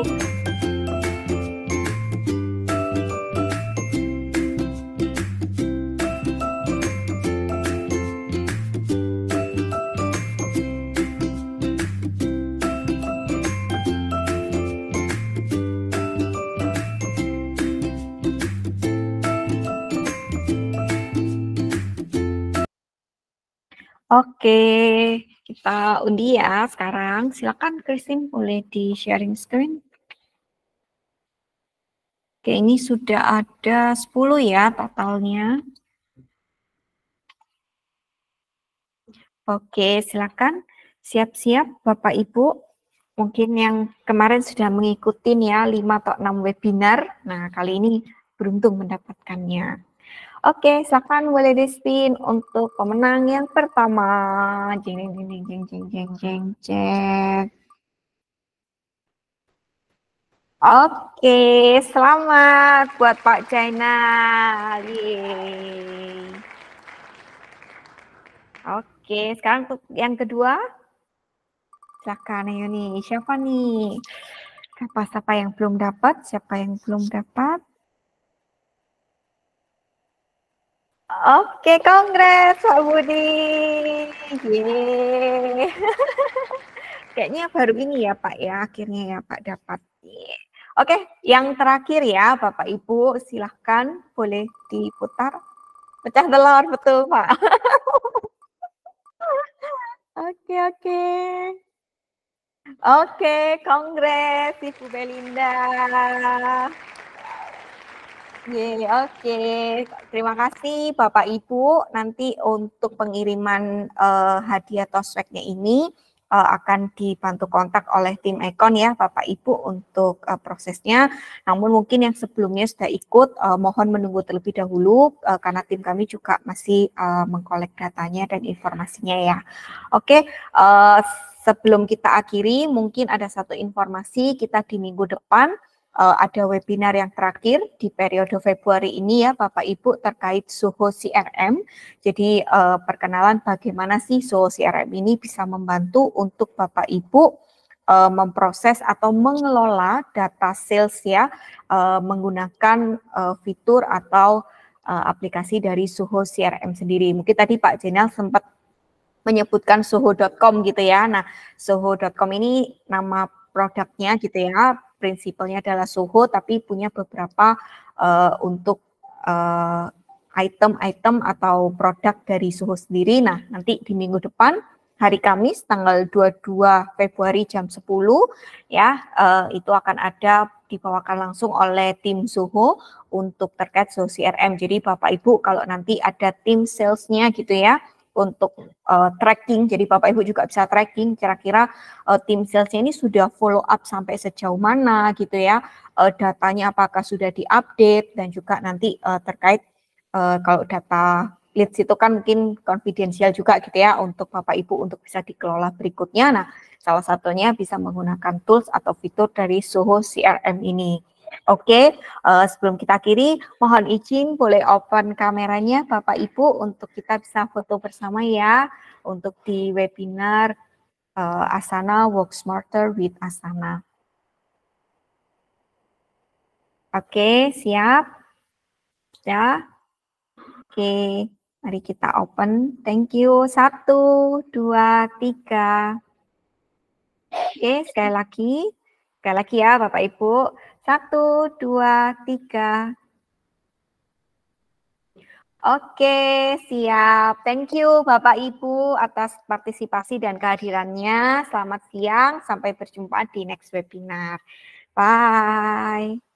Oke, kita undi ya sekarang. Silakan Christine boleh di sharing screen. Oke, ini sudah ada 10 ya totalnya. Oke, silakan siap-siap Bapak Ibu. Mungkin yang kemarin sudah mengikuti ya 5 atau 6 webinar. Nah, kali ini beruntung mendapatkannya. Oke, silakan boleh di-spin untuk pemenang yang pertama. Jeng jeng jeng jeng jeng jeng jeng jeng. Oke, selamat buat Pak Jainal. Yeay. Oke, sekarang untuk yang kedua. Silakan, ayo nih. Siapa nih? Siapa yang belum dapat? Siapa yang belum dapat? Oke, kongres Pak Budi. Yeay. Kayaknya baru ini ya Pak ya, akhirnya ya Pak dapat. Oke, yang terakhir ya Bapak Ibu, silahkan boleh diputar. Pecah telur, betul Pak. Oke, oke. Oke, kongres Ibu Belinda. Oke. Terima kasih Bapak Ibu. Nanti untuk pengiriman hadiah tote-swag-nya ini akan dibantu kontak oleh tim Econ ya Bapak Ibu untuk prosesnya. Namun mungkin yang sebelumnya sudah ikut, mohon menunggu terlebih dahulu karena tim kami juga masih mengkolek datanya dan informasinya ya. Oke, sebelum kita akhiri, mungkin ada satu informasi kita di minggu depan ada webinar yang terakhir di periode Februari ini ya Bapak Ibu terkait Zoho CRM. Jadi perkenalan bagaimana sih Zoho CRM ini bisa membantu untuk Bapak Ibu memproses atau mengelola data sales ya menggunakan fitur atau aplikasi dari Zoho CRM sendiri. Mungkin tadi Pak Jenal sempat menyebutkan zoho.com gitu ya. Nah, zoho.com ini nama produknya gitu ya. Prinsipalnya adalah Zoho, tapi punya beberapa untuk item-item atau produk dari Zoho sendiri. Nah, nanti di minggu depan, hari Kamis, tanggal 22 Februari jam 10, ya, itu akan ada dibawakan langsung oleh tim Zoho untuk terkait Zoho CRM. Jadi Bapak Ibu kalau nanti ada tim salesnya gitu ya, untuk tracking, jadi Bapak Ibu juga bisa tracking kira-kira tim salesnya ini sudah follow up sampai sejauh mana gitu ya, datanya apakah sudah diupdate dan juga nanti terkait kalau data leads itu kan mungkin konfidensial juga gitu ya untuk Bapak Ibu untuk bisa dikelola berikutnya. Nah, salah satunya bisa menggunakan tools atau fitur dari Zoho CRM ini. Oke, sebelum kita akhiri, mohon izin boleh open kameranya Bapak Ibu untuk kita bisa foto bersama ya untuk di webinar Asana Work Smarter with Asana. Oke, siap? Ya. Oke, mari kita open. Thank you. 1, 2, 3. Oke, sekali lagi. Sekali lagi ya Bapak Ibu. 1, 2, 3. Oke, siap. Thank you Bapak Ibu atas partisipasi dan kehadirannya. Selamat siang, sampai berjumpa di next webinar. Bye.